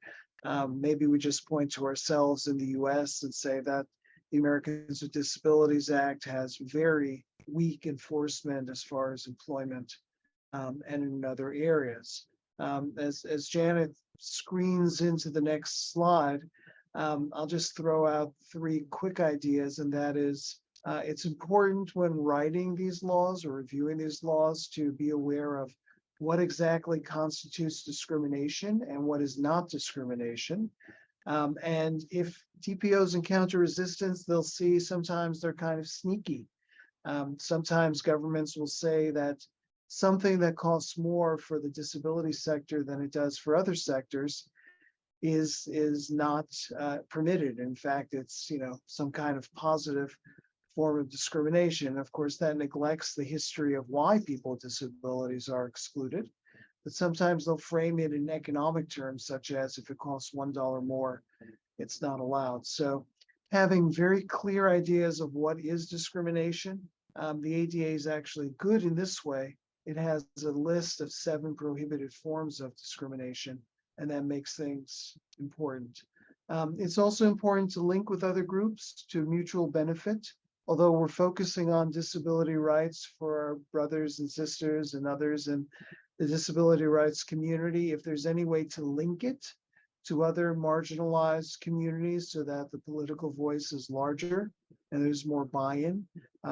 Maybe we just point to ourselves in the US and say that the Americans with Disabilities Act has very weak enforcement as far as employment and in other areas. As Janet screens into the next slide, I'll just throw out three quick ideas, and that is, it's important when writing these laws or reviewing these laws to be aware of what exactly constitutes discrimination and what is not discrimination. And if DPOs encounter resistance, they'll see sometimes they're kind of sneaky. Sometimes governments will say that something that costs more for the disability sector than it does for other sectors is not permitted. In fact, it's some kind of positive form of discrimination. Of course, that neglects the history of why people with disabilities are excluded. But sometimes they'll frame it in economic terms, such as if it costs $1 more, it's not allowed. So having very clear ideas of what is discrimination, the ADA is actually good in this way. It has a list of 7 prohibited forms of discrimination, and that makes things important. It's also important to link with other groups to mutual benefit. although we're focusing on disability rights for our brothers and sisters and others in the disability rights community, if there's any way to link it to other marginalized communities so that the political voice is larger and there's more buy-in,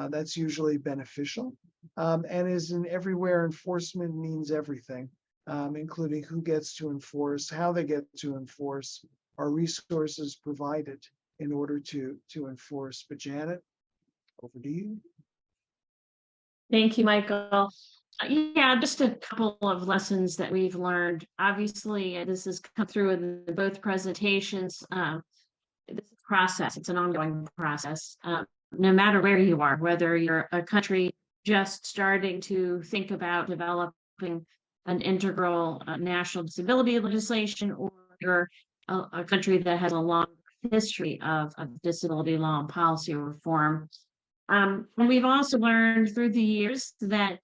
that's usually beneficial. And is in everywhere enforcement means everything, including who gets to enforce, how they get to enforce, are resources provided in order to enforce. But Janet, over to you. Thank you, Michael. Yeah, just a couple of lessons that we've learned. Obviously, this has come through in both presentations. This process, it's an ongoing process. No matter where you are, whether you're a country just starting to think about developing an integral national disability legislation, or you're a country that has a long history of disability law and policy reform. And we've also learned through the years that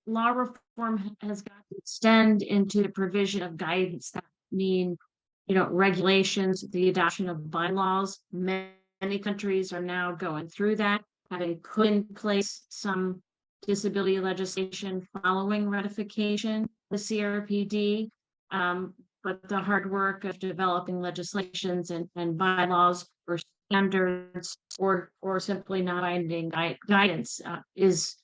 law reform has got to extend into the provision of guidance that mean, regulations, the adoption of bylaws. Many countries are now going through that, having put in place some disability legislation following ratification of the CRPD. But the hard work of developing legislations and bylaws or standards or simply not binding guidance is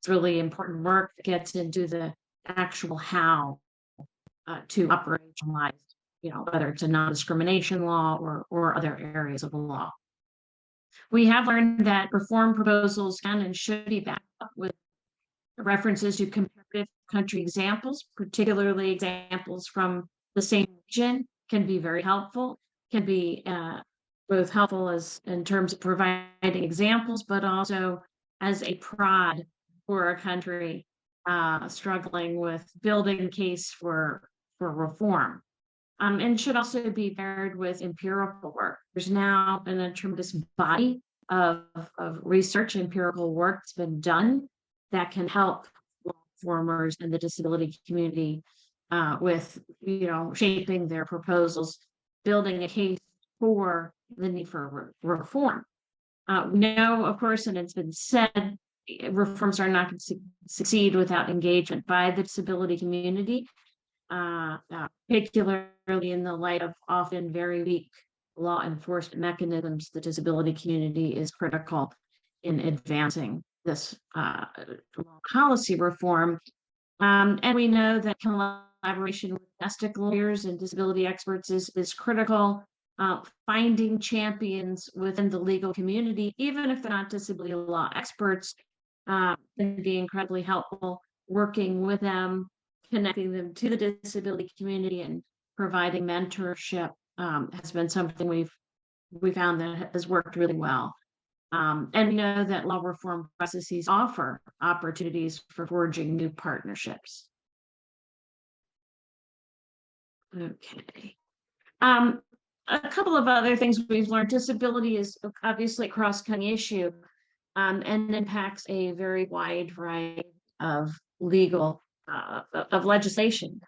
really important work that gets into the actual how to operationalize, whether it's a non-discrimination law or other areas of the law. We have learned that reform proposals can and should be backed up with references to comparative country examples, particularly examples from the same region, can be very helpful, can be both helpful as in terms of providing examples, but also as a prod for a country struggling with building a case for reform. And should also be paired with empirical work. There's now been a tremendous body of research, empirical work that's been done that can help law reformers and the disability community with, shaping their proposals, building a case for the need for reform. We know, of course, and it's been said, reforms are not going to succeed without engagement by the disability community, particularly in the light of often very weak law enforcement mechanisms. The disability community is critical in advancing this policy reform. And we know that collaboration with domestic lawyers and disability experts is critical. Finding champions within the legal community, even if they're not disability law experts, can be incredibly helpful. Working with them, connecting them to the disability community, and providing mentorship has been something we found that has worked really well. And we know that law reform processes offer opportunities for forging new partnerships. Okay. A couple of other things we've learned. Disability is obviously a cross-cutting issue and impacts a very wide variety of legal of legislation.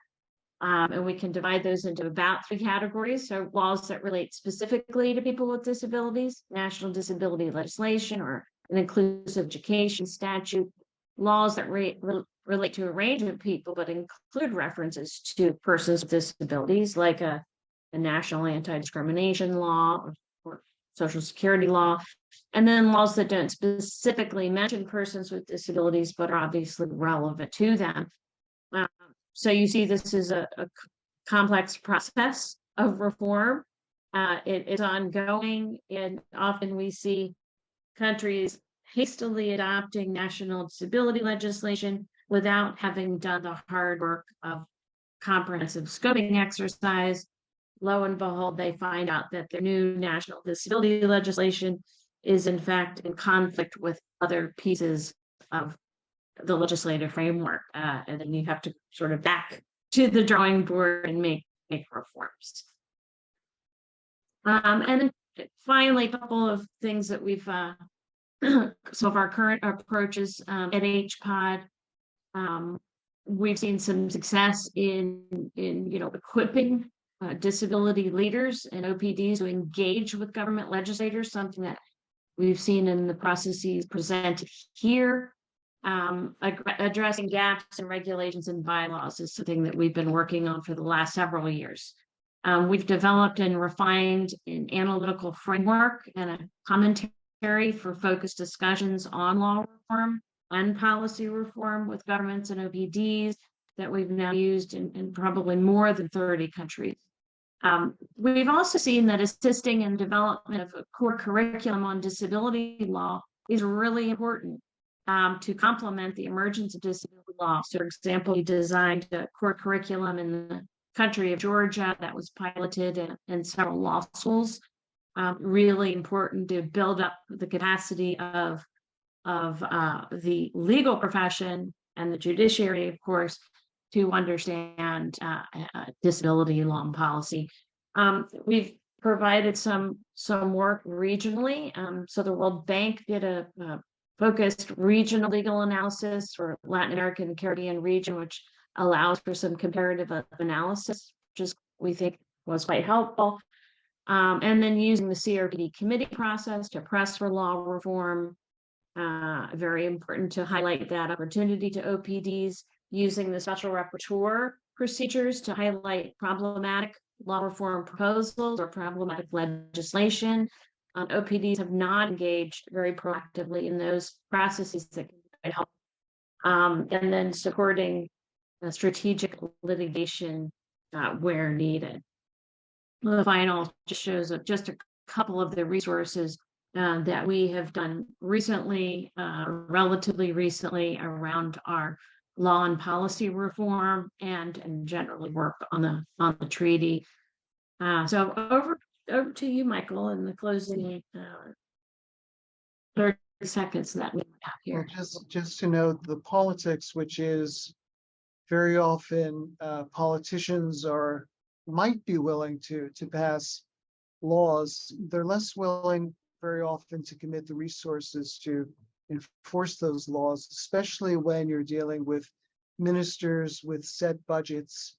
And we can divide those into about 3 categories. So laws that relate specifically to people with disabilities, national disability legislation, or an inclusive education statute, laws that relate to a range of people, but include references to persons with disabilities, like a national anti-discrimination law or social security law, and then laws that don't specifically mention persons with disabilities, but are obviously relevant to them. So you see, this is a complex process of reform. It is ongoing, and often we see countries hastily adopting national disability legislation without having done the hard work of comprehensive scoping exercise. Lo and behold, they find out that their new national disability legislation is in fact in conflict with other pieces of the legislative framework, and then you have to sort of back to the drawing board and make reforms. And then finally, a couple of things that we've some of our current approaches at HPOD. We've seen some success in equipping disability leaders and OPDs to engage with government legislators, something that we've seen in the processes presented here. Addressing gaps in regulations and bylaws is something that we've been working on for the last several years. We've developed and refined an analytical framework and a commentary for focused discussions on law reform and policy reform with governments and OPDs that we've now used in probably more than 30 countries. We've also seen that assisting in development of a core curriculum on disability law is really important to complement the emergence of disability law. So, for example, we designed a core curriculum in the country of Georgia that was piloted in several law schools. Really important to build up the capacity of the legal profession and the judiciary, of course, to understand disability law and policy. We've provided some work regionally. So the World Bank did a focused regional legal analysis for Latin America and Caribbean region, which allows for some comparative analysis, which we think was quite helpful. And then using the CRPD committee process to press for law reform, very important to highlight that opportunity to OPDs, using the special rapporteur procedures to highlight problematic law reform proposals or problematic legislation. OPDs have not engaged very proactively in those processes that can help. And then supporting strategic litigation where needed. The final just shows just a couple of the resources that we have done recently, relatively recently, around our law and policy reform and generally work on the treaty. So over to you, Michael, in the closing 30 seconds that we have here. Well, just to note the politics, which is very often politicians might be willing to pass laws. They're less willing very often to commit the resources to enforce those laws, especially when you're dealing with ministers with set budgets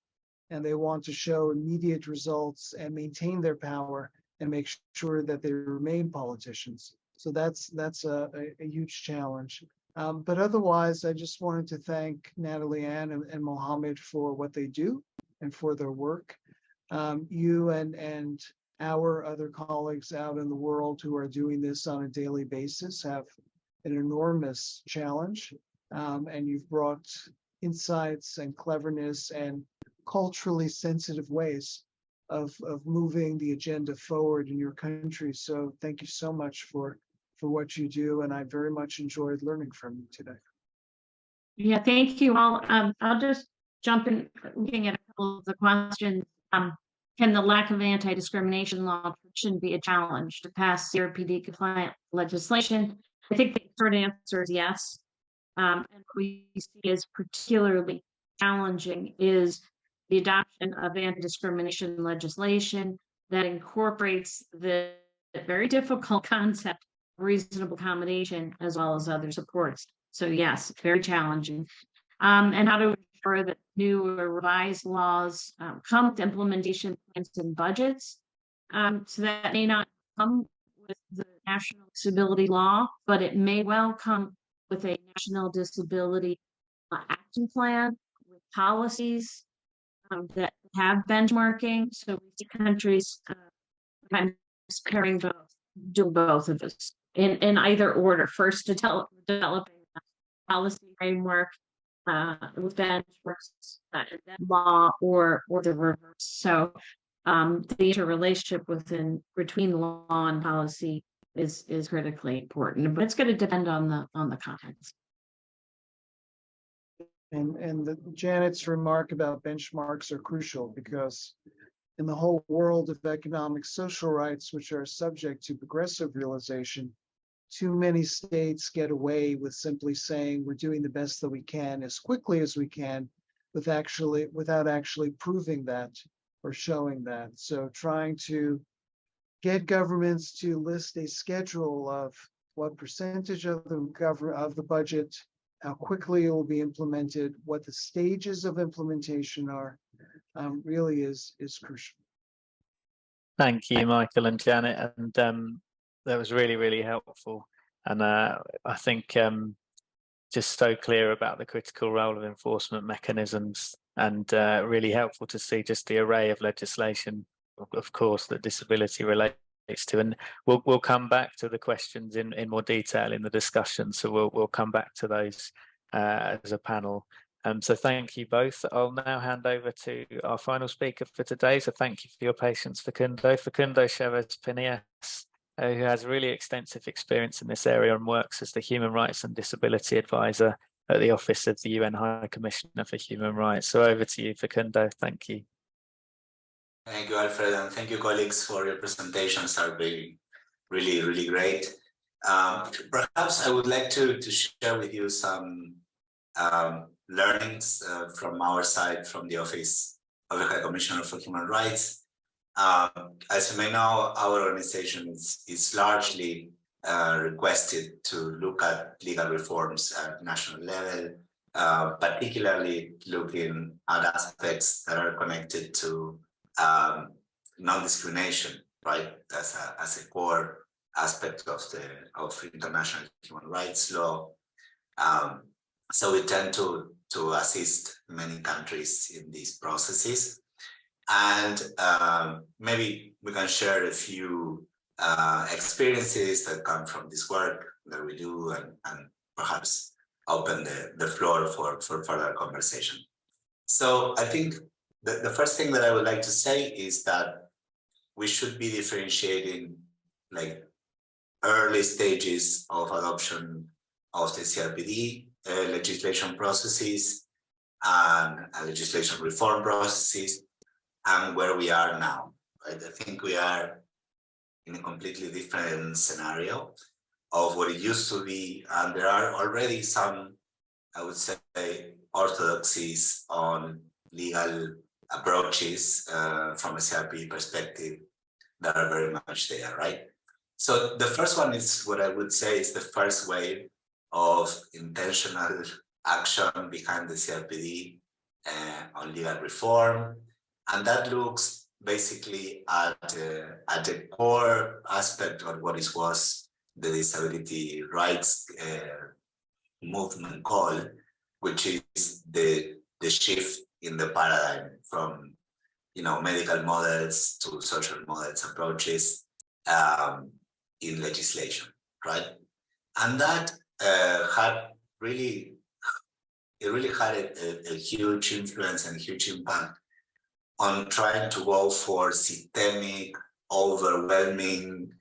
and they want to show immediate results and maintain their power and make sure that they remain politicians. So that's a huge challenge. But otherwise, I just wanted to thank Natalie-Anne and Mohamed for what they do and for their work. You and our other colleagues out in the world who are doing this on a daily basis have an enormous challenge. And you've brought insights and cleverness and culturally sensitive ways of moving the agenda forward in your country. So thank you so much for what you do. And I very much enjoyed learning from you today. Yeah, thank you all. I'll just jump in looking at a couple of the questions. Can the lack of anti-discrimination law be a challenge to pass CRPD compliant legislation? I think the short answer is yes. And what we see as particularly challenging is the adoption of anti-discrimination legislation that incorporates the very difficult concept of reasonable accommodation as well as other supports. So yes, very challenging. And how to ensure that new or revised laws come with implementation plans and budgets. So that may not come with the national disability law, but it may well come with a national disability action plan with policies that have benchmarking. So we see countries pairing both, do both of those in either order. First, developing a policy framework with benchmarks, law, or the reverse. So the interrelationship between law and policy is critically important, but it's going to depend on the context. And Janet's remark about benchmarks are crucial because in the whole world of economic social rights, which are subject to progressive realization, too many states get away with simply saying we're doing the best that we can as quickly as we can without actually proving that or showing that. So trying to get governments to list a schedule of what percentage of the budget, how quickly it will be implemented, what the stages of implementation are, really is crucial. Thank you, Michael and Janet. And was really, really helpful. And I think just so clear about the critical role of enforcement mechanisms, and really helpful to see just the array of legislation, of course, that disability relates to. And we'll come back to the questions in more detail in the discussion. So we'll come back to those as a panel. So thank you both. I'll now hand over to our final speaker for today. So thank you for your patience, Facundo. Facundo Chavez Penillas, who has really extensive experience in this area and works as the Human Rights and Disability Advisor at the Office of the UN High Commissioner for Human Rights. So over to you, Facundo. Thank you. Thank you, Alfred, and thank you, colleagues, for your presentations. Are really, really great. Perhaps I would like to share with you some learnings from our side, from the Office of the High Commissioner for Human Rights. As you may know, our organization is largely requested to look at legal reforms at national level, particularly looking at aspects that are connected to non-discrimination, right? As a core aspect of international human rights law. So we tend to assist many countries in these processes. And maybe we can share a few experiences that come from this work that we do, and perhaps open the floor for further conversation. So I think the first thing that I would like to say is that we should be differentiating like early stages of adoption of the CRPD legislation processes and legislation reform processes, and where we are now. Right? I think we are in a completely different scenario of what it used to be, and there are already some, I would say, orthodoxies on legal approaches from a CRPD perspective that are very much there, right? So the first one is what I would say is the first wave of intentional action behind the CRPD on legal reform. And that looks basically at the core aspect of what was the disability rights movement call, which is the shift in the paradigm from medical models to social models approaches in legislation, right? And that really had a huge influence and huge impact on trying to go for systemic, overwhelming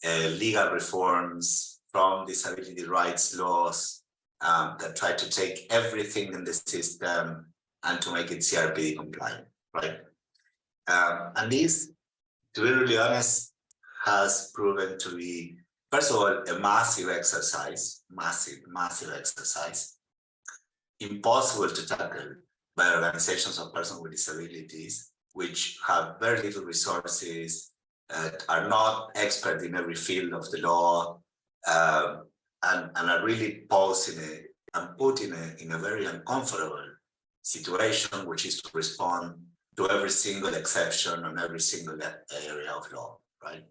legal reforms from disability rights laws that try to take everything in the system and to make it CRPD compliant, right? And this, to be really honest, has proven to be, first of all, a massive exercise, massive exercise, impossible to tackle by organizations of persons with disabilities, which have very little resources, are not expert in every field of the law, and are really posed put in a very uncomfortable situation, which is to respond to every single exception on every single area of law, right?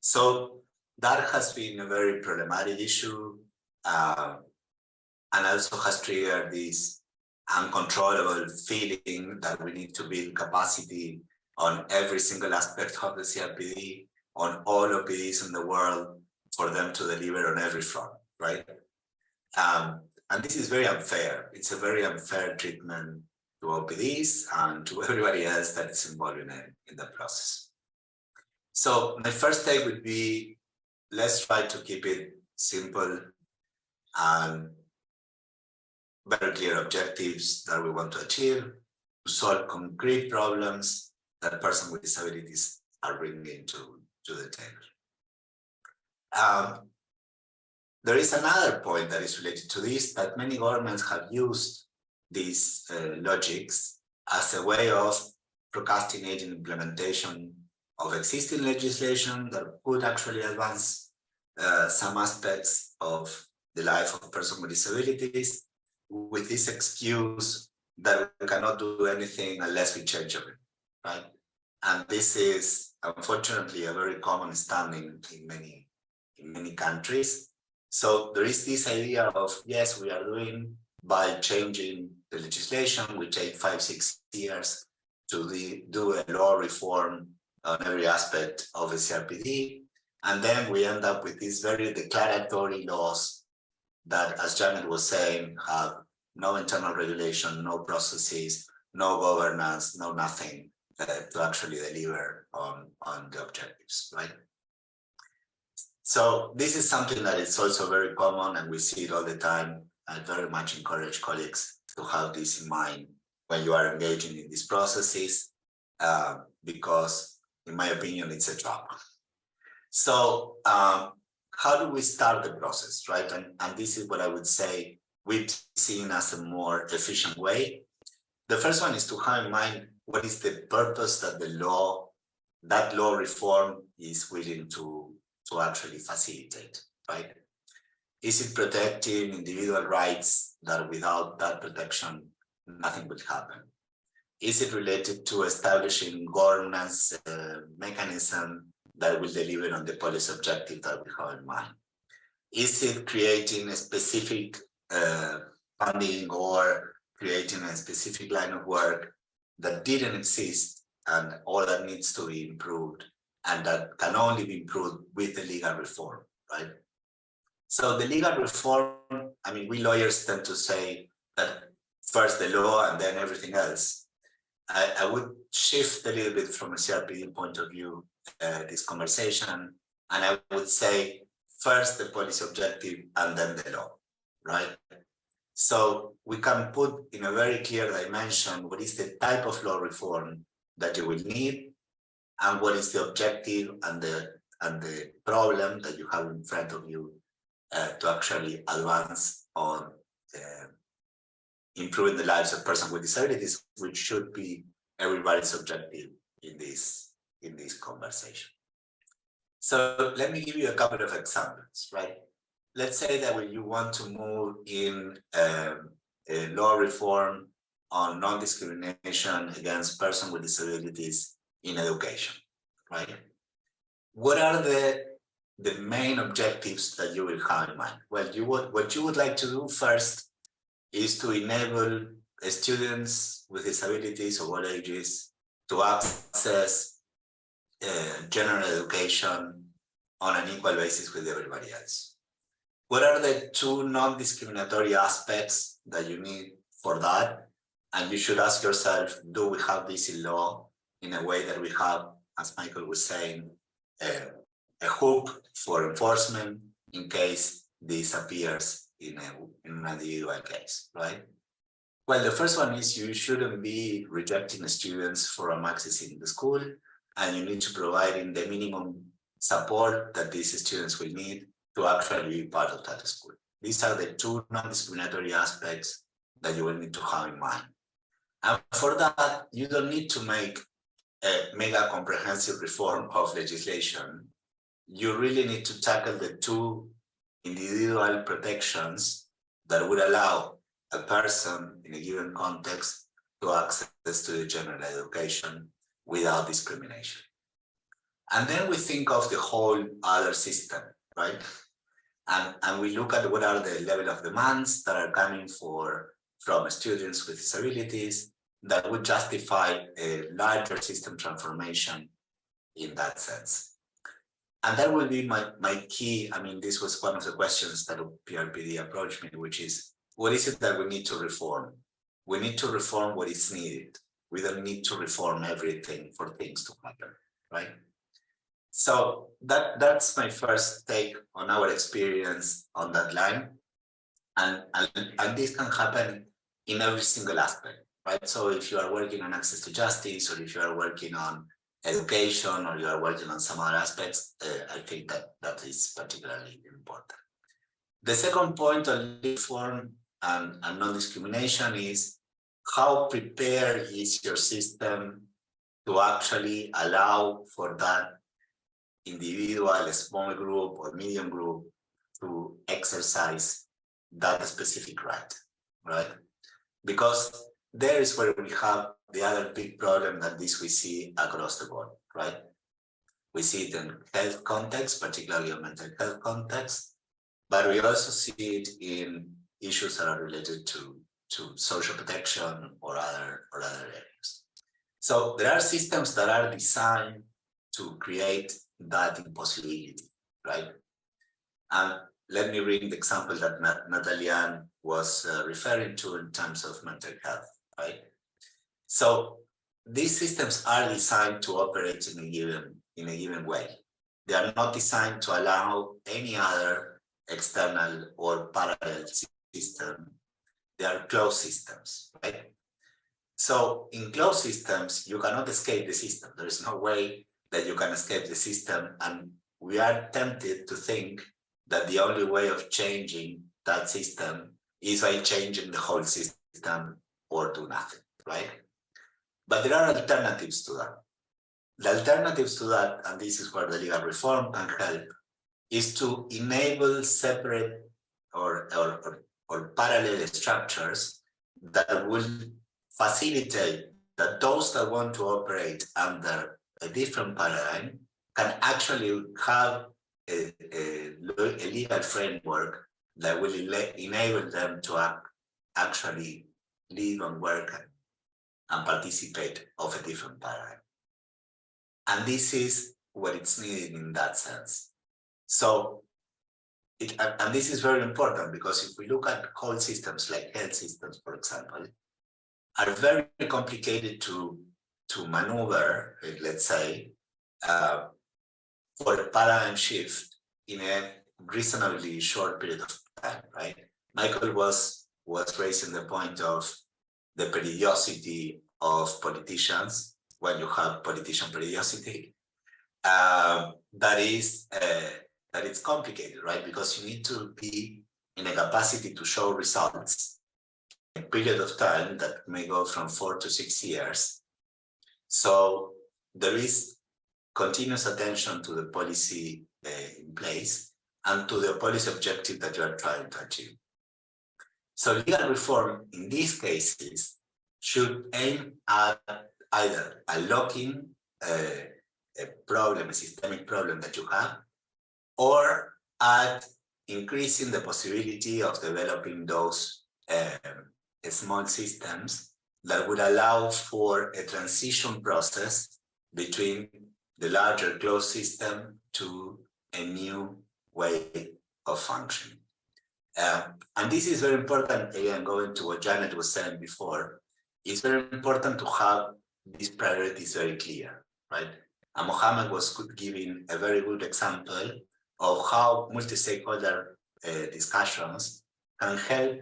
So that has been a very problematic issue, and also has triggered this uncontrollable feeling that we need to build capacity on every single aspect of the CRPD, on all OPDs in the world, for them to deliver on every front, right? And this is very unfair. It's a very unfair treatment to OPDs and to everybody else that is involved in the process. So my first take would be, let's try to keep it simple and very clear objectives that we want to achieve, to solve concrete problems that persons with disabilities are bringing to the table. There is another point that is related to this, that many governments have used these logics as a way of procrastinating implementation of existing legislation that could actually advance some aspects of the life of persons with disabilities, with this excuse that we cannot do anything unless we change it, right? And this is unfortunately a very common standing in many in many countries. So there is this idea of, yes, we are doing by changing the legislation, we take 5-6 years to do a law reform on every aspect of the CRPD. And then we end up with these very declaratory laws that, as Janet was saying, have no internal regulation, no processes, no governance, no nothing to actually deliver on the objectives, right? So this is something that is also very common, and we see it all the time. I very much encourage colleagues to have this in mind when you are engaging in these processes, because in my opinion, it's a trap. So how do we start the process, right? And this is what I would say we've seen as a more efficient way. The first one is to have in mind what is the purpose that that law reform is willing to actually facilitate, right? Is it protecting individual rights that without that protection, nothing would happen? Is it related to establishing governance mechanism that will deliver on the policy objective that we have in mind? Is it creating a specific funding or creating a specific line of work that didn't exist and all that needs to be improved, and that can only be improved with the legal reform, right? So the legal reform, I mean, we lawyers tend to say that first the law and then everything else. I would shift a little bit from a CRPD point of view this conversation, and I would say first the policy objective and then the law, right? So we can put in a very clear dimension what is the type of law reform that you will need, and what is the objective and the problem that you have in front of you to actually advance on improving the lives of persons with disabilities, which should be everybody's objective in this conversation. So let me give you a couple of examples, right? Let's say that when you want to move in a law reform on non-discrimination against persons with disabilities in education, right? What are the main objectives that you will have in mind? Well, what you would like to do first is to enable students with disabilities of all ages to access general education on an equal basis with everybody else. What are the two non-discriminatory aspects that you need for that? And you should ask yourself, do we have this in law in a way that we have, as Michael was saying, a hook for enforcement in case this appears in an individual case, right? Well, the first one is you shouldn't be rejecting students from accessing the school, and you need to provide the minimum support that these students will need to actually be part of that school. These are the two non-discriminatory aspects that you will need to have in mind. And for that, you don't need to make a mega comprehensive reform of legislation. You really need to tackle the two individual protections that would allow a person in a given context to access to the general education without discrimination. And then we think of the whole other system, right? And we look at what are the level of demands that are coming from students with disabilities that would justify a larger system transformation in that sense. And that will be my key. I mean, this was one of the questions that PRPD approached me, which is, what is it that we need to reform? We need to reform what is needed. We don't need to reform everything for things to happen, right? So that's my first take on our experience on that line. And this can happen in every single aspect, right? So if you are working on access to justice, or if you are working on education, or you are working on some other aspects, I think that is particularly important. The second point on reform and non-discrimination is, how prepared is your system to actually allow for that individual, a small group or medium group to exercise that specific right? Because there is where we have the other big problem that we see across the board, right? We see it in health context, particularly in mental health context, but we also see it in issues that are related to social protection or other areas. So there are systems that are designed to create that impossibility, right? And let me read the example that Natalie-Anne was referring to in terms of mental health, right? So these systems are designed to operate in a given way. They are not designed to allow any other external or parallel system. They are closed systems, right? So in closed systems, you cannot escape the system. There is no way that you can escape the system. And we are tempted to think that the only way of changing that system is by changing the whole system or do nothing, right? But there are alternatives to that. The alternatives to that, and this is where the legal reform can help, is to enable separate or parallel structures that will facilitate that those that want to operate under a different paradigm can actually have a legal framework that will enable them to actually live and work and participate of a different paradigm. And this is what it's needed in that sense. So, and this is very important because if we look at whole systems like health systems, for example, are very complicated to maneuver, let's say, for a paradigm shift in a reasonably short period of time, right? Michael was raising the point of the periodicity of politicians when you have politician periodicity. That it's complicated, right? Because you need to be in a capacity to show results in a period of time that may go from 4 to 6 years. So there is continuous attention to the policy in place and to the policy objective that you are trying to achieve. So legal reform in these cases should aim at either unlocking a problem, a systemic problem that you have, or at increasing the possibility of developing those small systems that would allow for a transition process between the larger closed system to a new way of functioning. And this is very important, again, going to what Janet was saying before. It's very important to have these priorities very clear, right? And Mohamed was giving a very good example of how multi-stakeholder discussions can help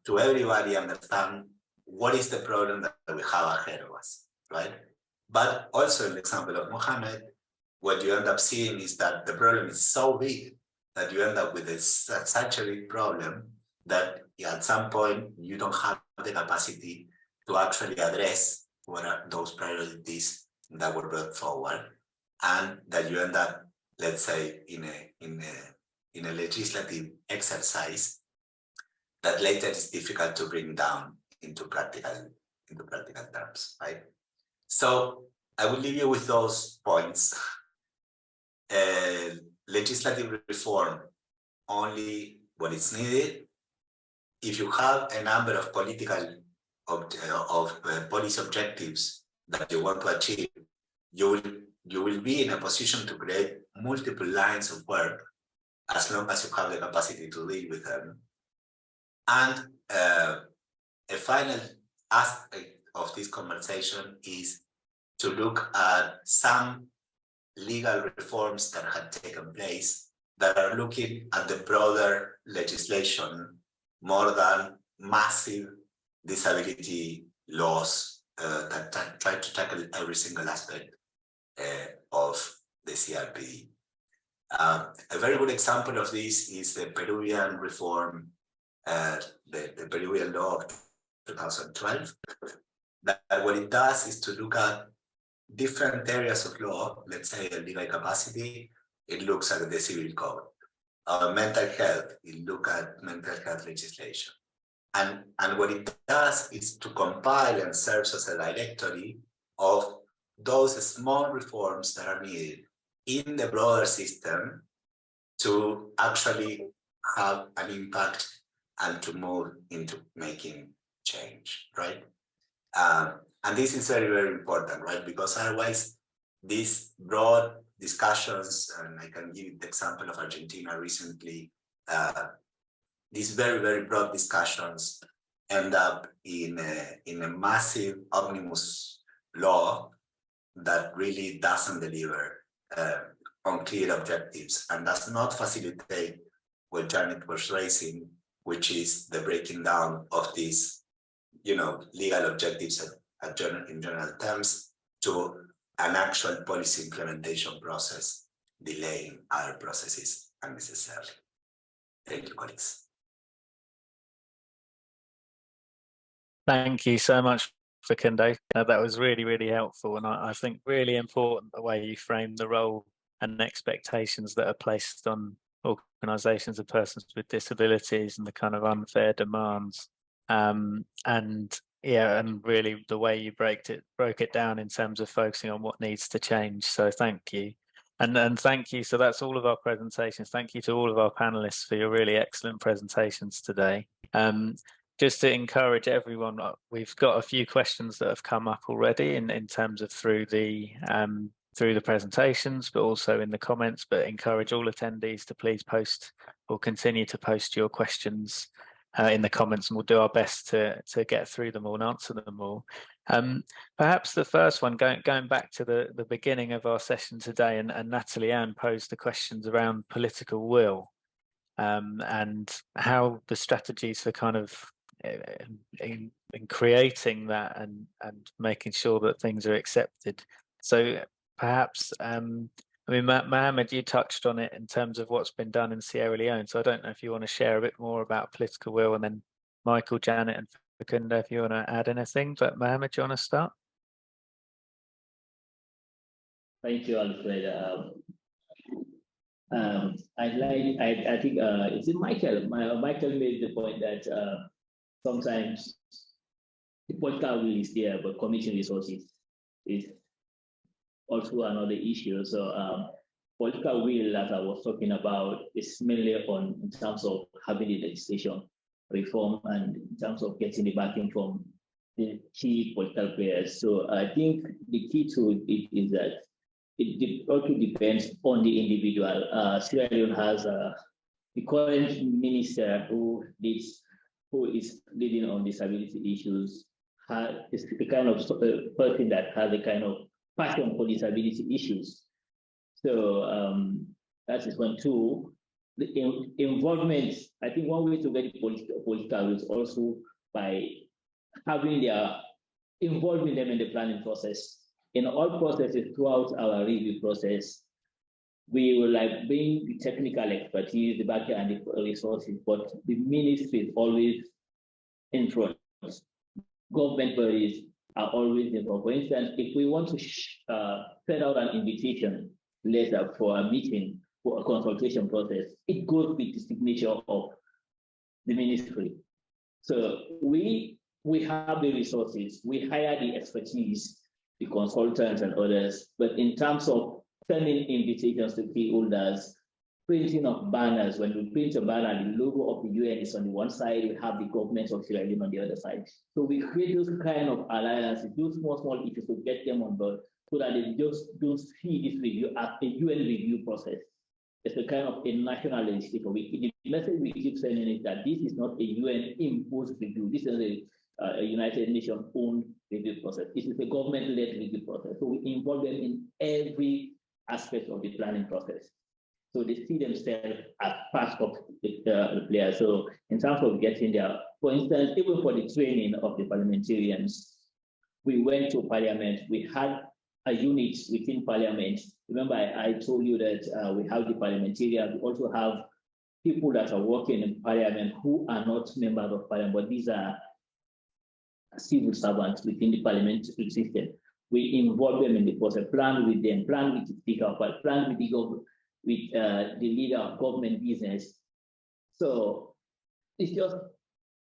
to everybody understand what is the problem that we have ahead of us, right? But also in the example of Mohamed, what you end up seeing is that the problem is so big that you end up with such a big problem that at some point you don't have the capacity to actually address what are those priorities that were brought forward, and that you end up, let's say, in a legislative exercise that later is difficult to bring down into practical terms, right? So I will leave you with those points. Legislative reform only when it's needed. If you have a number of policy objectives that you want to achieve, you will be in a position to create multiple lines of work as long as you have the capacity to deal with them. And a final aspect of this conversation is to look at some legal reforms that had taken place that are looking at the broader legislation more than massive disability laws that try to tackle every single aspect of the CRPD. A very good example of this is the Peruvian reform, the Peruvian law of 2012. That what it does is to look at different areas of law. Let's say a legal capacity, it looks at the civil code. Mental health, it looks at mental health legislation. And what it does is to compile and serves as a directory of those small reforms that are needed in the broader system to actually have an impact and to move into making change, right? And this is very, very important, right? Because otherwise, these broad discussions, and I can give you the example of Argentina recently, these very, very broad discussions end up in a massive omnibus law that really doesn't deliver on clear objectives and does not facilitate what Janet was raising, which is the breaking down of these, legal objectives in general terms to an actual policy implementation process, delaying other processes unnecessarily. Thank you, colleagues. Thank you so much, Facundo. That was really, really helpful. And I think really important the way you frame the role and expectations that are placed on organisations of persons with disabilities and the kind of unfair demands. And really the way you broke it down in terms of focusing on what needs to change. So thank you. And thank you. So that's all of our presentations. Thank you to all of our panelists for your really excellent presentations today. Just to encourage everyone, we've got a few questions that have come up already in terms of through the presentations, but also in the comments, but encourage all attendees to please post or continue to post your questions in the comments, and we'll do our best to get through them all and answer them all. Perhaps the first one, going back to the beginning of our session today, and Natalie-Anne posed the questions around political will and how the strategies for kind of in creating that and making sure that things are accepted. So perhaps, Mohamed, you touched on it in terms of what's been done in Sierra Leone. So I don't know if you want to share a bit more about political will, and then Michael, Janet, and Facundo, if you want to add anything. But Mohamed, do you want to start? Thank you, Alfred. I think it's Michael. Michael made the point that sometimes the political will is there, but commission resources is also another issue. So political will that I was talking about is mainly in terms of having the legislation reform and in terms of getting the backing from the key political players. So I think the key to it is that it also depends on the individual. Sierra Leone has the current minister who is leading on disability issues, is the kind of person that has a kind of passion for disability issues. So that is one. Two, the involvement. I think one way to get political is also by involving them in the planning process. In all processes throughout our review process, we will bring the technical expertise, the background, and the resources, but the ministry is always in front. Government bodies are always involved. For instance, if we want to send out an invitation letter for a meeting, for a consultation process, it goes with the signature of the ministry. So we have the resources, we hire the expertise, the consultants and others, but in terms of sending invitations to key holders, printing of banners, when we print a banner, the logo of the UN is on the one side, we have the government of Sierra Leone on the other side. So we create those kind of alliances, those small issues to get them on board so that they just don't see this review as a UN review process. It's a kind of a national legislative. The message we keep sending is that this is not a UN imposed review. This is a United Nations owned review process. This is a government-led review process. So we involve them in every aspect of the planning process. So they see themselves as part of the player. So in terms of getting there, for instance, even for the training of the parliamentarians, we went to parliament, we had a unit within parliament. Remember, I told you that we have the parliamentarians, we also have people that are working in parliament who are not members of parliament, but these are civil servants within the parliamentary system. We involve them in the process, plan with them, plan with the speaker, but plan with the leader of government business. So it's just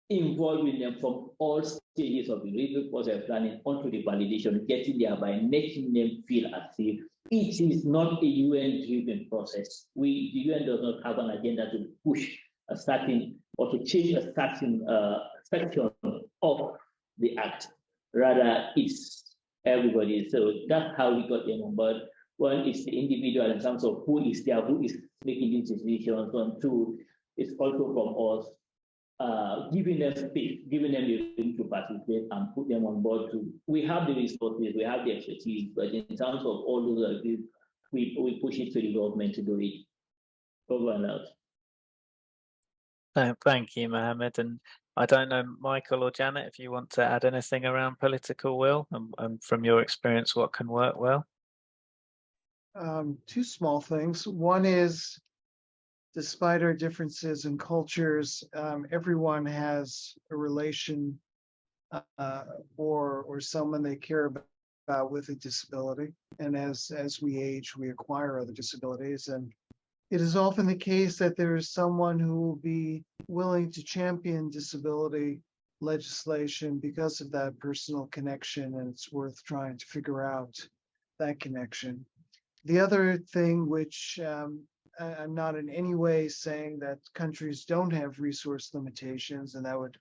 involving them from all stages of the review process planning onto the validation, getting there by making them feel as if it is not a UN-driven process. The UN does not have an agenda to push a certain or to change a certain section of the act. Rather, it's everybody. So that's how we got them on board. One is the individual in terms of who is there, who is making these decisions. And two, it's also from us. Giving them space, giving them the room to participate and put them on board too. We have the resources, we have the expertise, but in terms of all those things, we push it to the government to do it. Over and out. Thank you, Mohamed. And I don't know, Michael or Janet, if you want to add anything around political will and from your experience, what can work well? Two small things. One is, despite our differences in cultures, everyone has a relation or someone they care about with a disability. And as we age, we acquire other disabilities. And it is often the case that there is someone who will be willing to champion disability legislation because of that personal connection, and it's worth trying to figure out that connection. The other thing, which I'm not in any way saying that countries don't have resource limitations, and that would,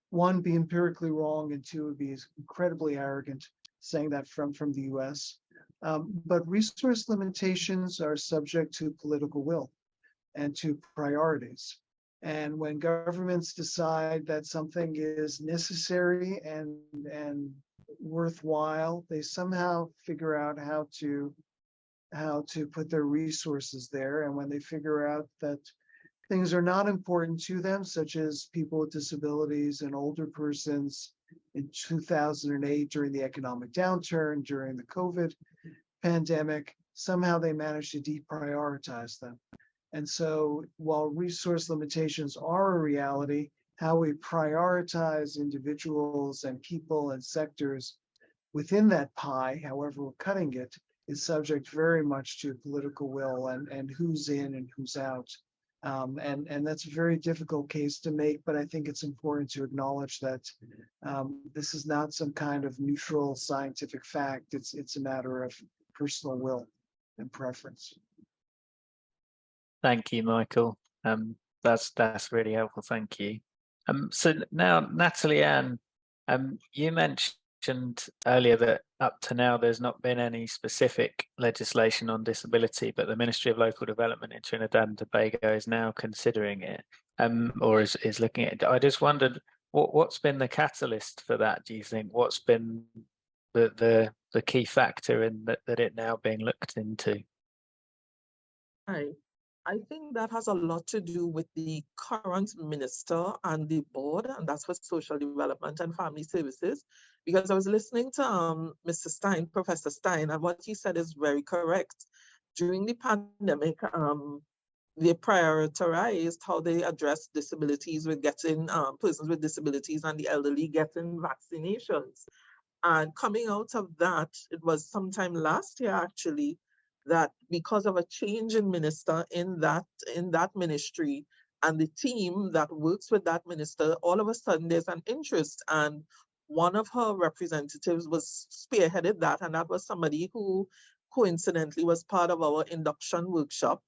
one, be empirically wrong, and two, would be incredibly arrogant saying that from the US. But resource limitations are subject to political will and to priorities. And when governments decide that something is necessary and worthwhile, they somehow figure out how to put their resources there. And when they figure out that things are not important to them, such as people with disabilities and older persons in 2008 during the economic downturn, during the COVID pandemic, somehow they managed to deprioritize them. And so while resource limitations are a reality, how we prioritize individuals and people and sectors within that pie, however we're cutting it, is subject very much to political will and who's in and who's out. And that's a very difficult case to make, but I think it's important to acknowledge that this is not some kind of neutral scientific fact. It's a matter of personal will and preference. Thank you, Michael. That's really helpful. Thank you. So now, Natalie-Anne, you mentioned earlier that up to now there's not been any specific legislation on disability, but the Ministry of Local Development in Trinidad and Tobago is now considering it, or is looking at it. I just wondered what's been the catalyst for that, do you think? What's been the key factor in that it now being looked into? I think that has a lot to do with the current minister and the board, and that's for Social Development and Family Services. Because I was listening to Mr. Stein, Professor Stein, and what he said is very correct. During the pandemic, they prioritized how they address disabilities with getting persons with disabilities and the elderly getting vaccinations. And coming out of that, it was sometime last year actually, that because of a change in minister in that ministry and the team that works with that minister, all of a sudden there's an interest, and one of her representatives was spearheaded that, and that was somebody who coincidentally was part of our induction workshop.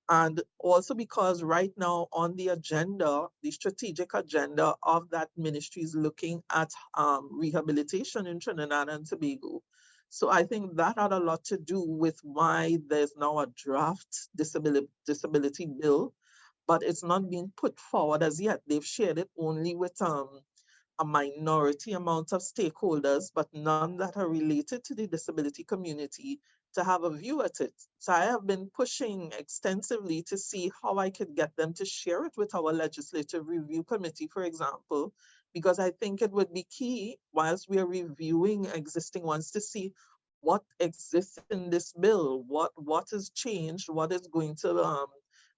And also because right now on the agenda, the strategic agenda of that ministry is looking at rehabilitation in Trinidad and Tobago. So I think that had a lot to do with why there's now a draft disability bill, but it's not being put forward as yet. They've shared it only with a minority amount of stakeholders, but none that are related to the disability community to have a view at it. So I have been pushing extensively to see how I could get them to share it with our legislative review committee, for example, because I think it would be key whilst we are reviewing existing ones to see what exists in this bill, what has changed, what is going to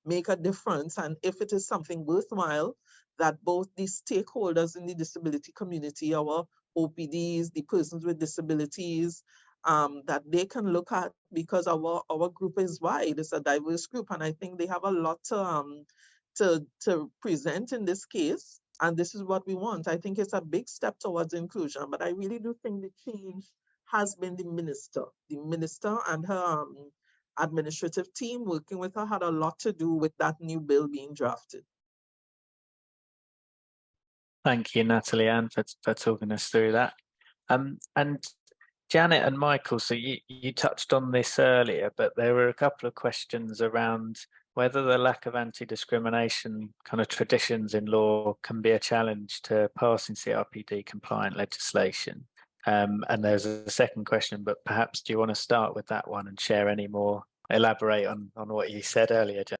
make a difference, and if it is something worthwhile that both the stakeholders in the disability community, our OPDs, the persons with disabilities, that they can look at, because our group is wide, it's a diverse group, and I think they have a lot to present in this case. And this is what we want. I think it's a big step towards inclusion, but I really do think the change has been the minister. The minister and her administrative team working with her had a lot to do with that new bill being drafted. Thank you, Natalie-Anne, for talking us through that. And Janet and Michael, so you touched on this earlier, but there were a couple of questions around whether the lack of anti-discrimination kind of traditions in law can be a challenge to passing CRPD compliant legislation. And there's a second question, but perhaps do you want to start with that one and share any more, elaborate on what you said earlier, Janet?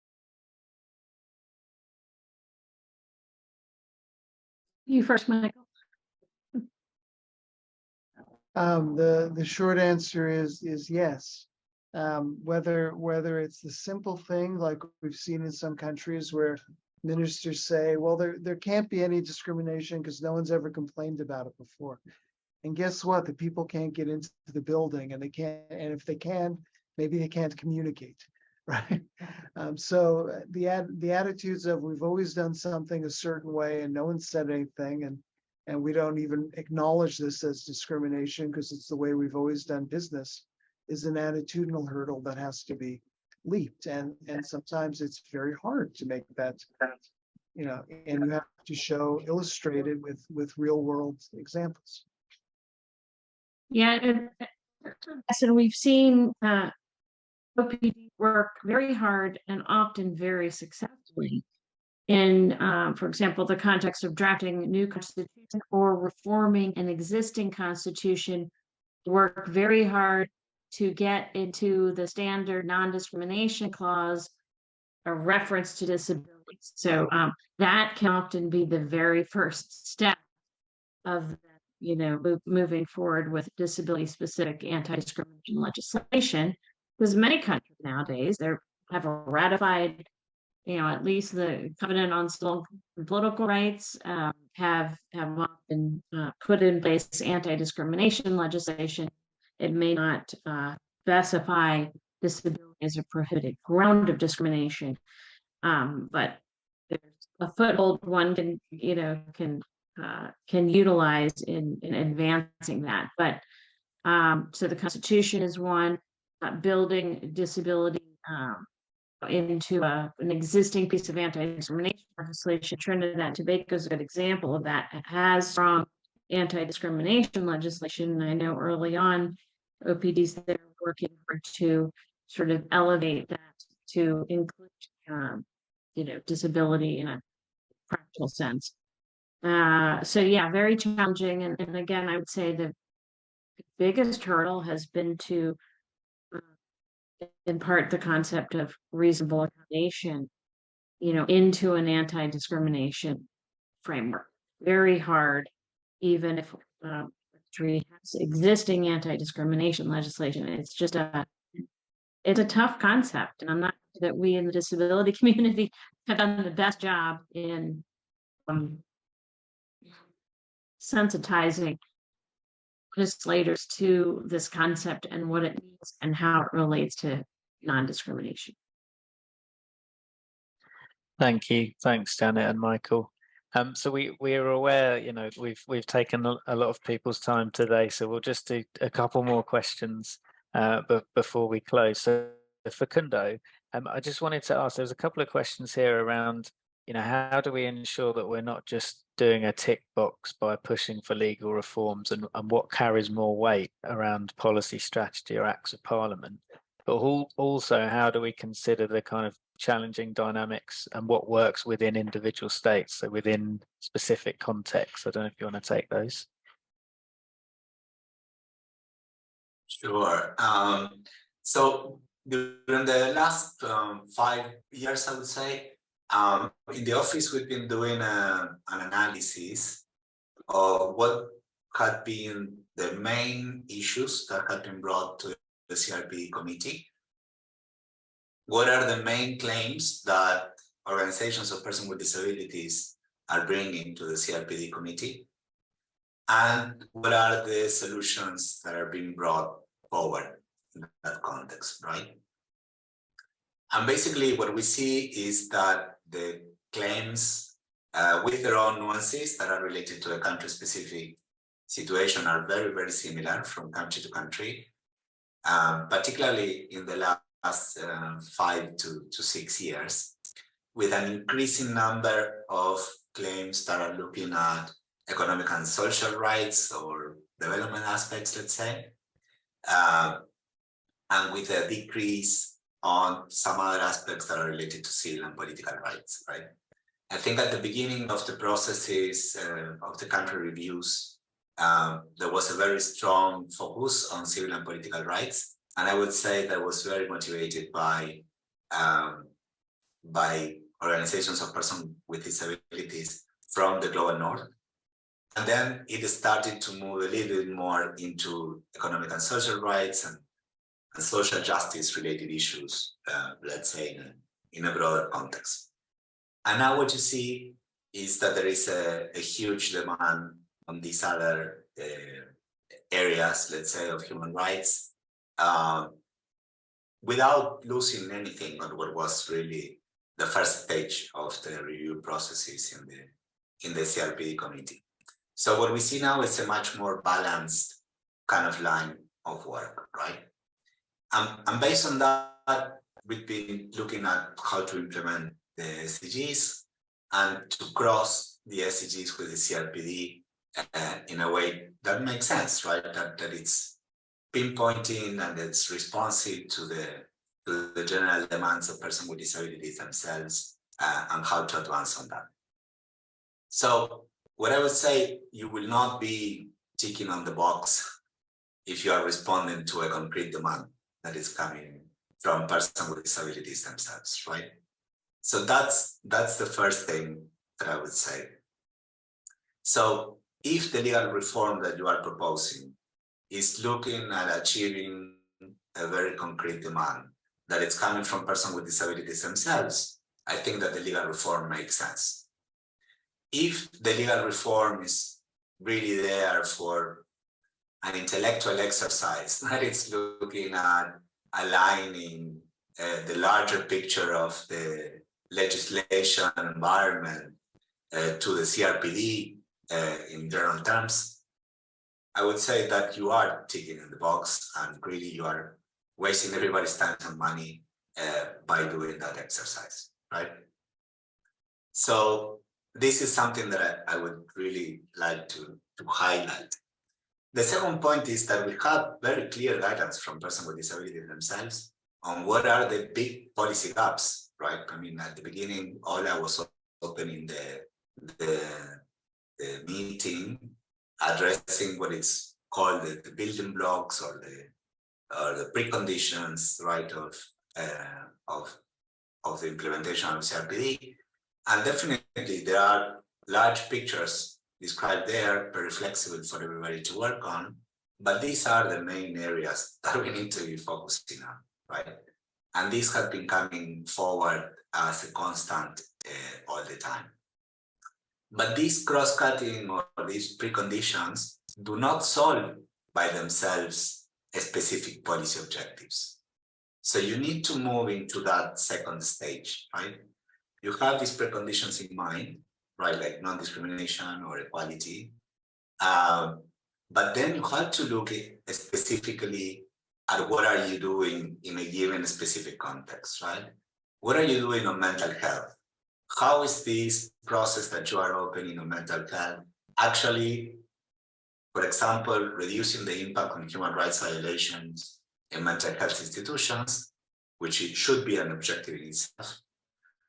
You first, Michael. The short answer is yes. Whether it's the simple thing like we've seen in some countries where ministers say, well, there can't be any discrimination because no one's ever complained about it before. And guess what? The people can't get into the building, and they can't. And if they can, maybe they can't communicate, right? So the attitudes of we've always done something a certain way and no one said anything, and we don't even acknowledge this as discrimination because it's the way we've always done business, is an attitudinal hurdle that has to be leaped. And sometimes it's very hard to make that, you know, and you have to show, illustrate it with real world examples. Yeah, and we've seen OPD work very hard and often very successfully in, for example, the context of drafting a new constitution or reforming an existing constitution, work very hard to get into the standard non-discrimination clause a reference to disabilities. So that can often be the very first step of, you know, moving forward with disability-specific anti-discrimination legislation, because many countries nowadays have ratified, you know, at least the Covenant on Civil and Political Rights, have often put in place anti-discrimination legislation. It may not specify disability as a prohibited ground of discrimination, but there's a foothold one can, you know, can utilize in advancing that. But so the Constitution is one, building disability into an existing piece of anti-discrimination legislation. Trinidad and Tobago is a good example of that. It has strong anti-discrimination legislation. And I know early on, OPDs that are working to sort of elevate that to include, you know, disability in a practical sense. So yeah, very challenging. And again, I would say the biggest hurdle has been to impart the concept of reasonable accommodation, you know, into an anti-discrimination framework. Very hard, even if country has existing anti-discrimination legislation. It's just it's a tough concept, and I'm not sure that we in the disability community have done the best job in sensitizing legislators to this concept and what it means and how it relates to non-discrimination. Thank you. Thanks, Janet and Michael. So we are aware, you know, we've taken a lot of people's time today, so we'll just do a couple more questions before we close. So Facundo, I just wanted to ask, there's a couple of questions here around, you know, how do we ensure that we're not just doing a tick box by pushing for legal reforms, and what carries more weight around policy strategy or acts of parliament, but also how do we consider the kind of challenging dynamics and what works within individual states, so within specific contexts. I don't know if you want to take those. Sure. So during the last 5 years, I would say, in the office, we've been doing an analysis of what had been the main issues that had been brought to the CRPD committee. What are the main claims that organizations of persons with disabilities are bringing to the CRPD committee? And what are the solutions that are being brought forward in that context, right? And basically what we see is that the claims with their own nuances that are related to a country-specific situation, are very, very similar from country to country, particularly in the last 5 to 6 years, with an increasing number of claims that are looking at economic and social rights or development aspects, let's say, and with a decrease on some other aspects that are related to civil and political rights, right? I think at the beginning of the processes of the country reviews, there was a very strong focus on civil and political rights. And I would say that was very motivated by organizations of persons with disabilities from the global north. And then it started to move a little bit more into economic and social rights and social justice related issues, let's say in a broader context. And now what you see is that there is a huge demand on these other areas, let's say, of human rights, without losing anything on what was really the first stage of the review processes in the CRPD committee. So what we see now is a much more balanced kind of line of work, right? And based on that, we've been looking at how to implement the SDGs and to cross the SDGs with the CRPD in a way that makes sense, right? That it's pinpointing and it's responsive to the general demands of persons with disabilities themselves, and how to advance on that. So what I would say, you will not be ticking on the box if you are responding to a concrete demand that is coming from persons with disabilities themselves, right? So that's the first thing that I would say. So if the legal reform that you are proposing is looking at achieving a very concrete demand that it's coming from persons with disabilities themselves, I think that the legal reform makes sense. If the legal reform is really there for an intellectual exercise that it's looking at aligning the larger picture of the legislation and environment to the CRPD in general terms, I would say that you are ticking in the box and really you are wasting everybody's time and money by doing that exercise, right? So this is something that I would really like to highlight. The second point is that we have very clear guidance from persons with disabilities themselves on what are the big policy gaps, right? I mean, at the beginning, Ola was opening the meeting, addressing what is called the building blocks or the preconditions, right, of the implementation of CRPD. And definitely there are large pictures described there, very flexible for everybody to work on, but these are the main areas that we need to be focusing on, right? And these have been coming forward as a constant all the time. But these cross-cutting or these preconditions do not solve by themselves specific policy objectives. So you need to move into that second stage, right? You have these preconditions in mind, right, like non-discrimination or equality. But then you have to look specifically at what are you doing in a given specific context, right? What are you doing on mental health? How is this process that you are opening on mental health actually, for example, reducing the impact on human rights violations in mental health institutions, which it should be an objective in itself?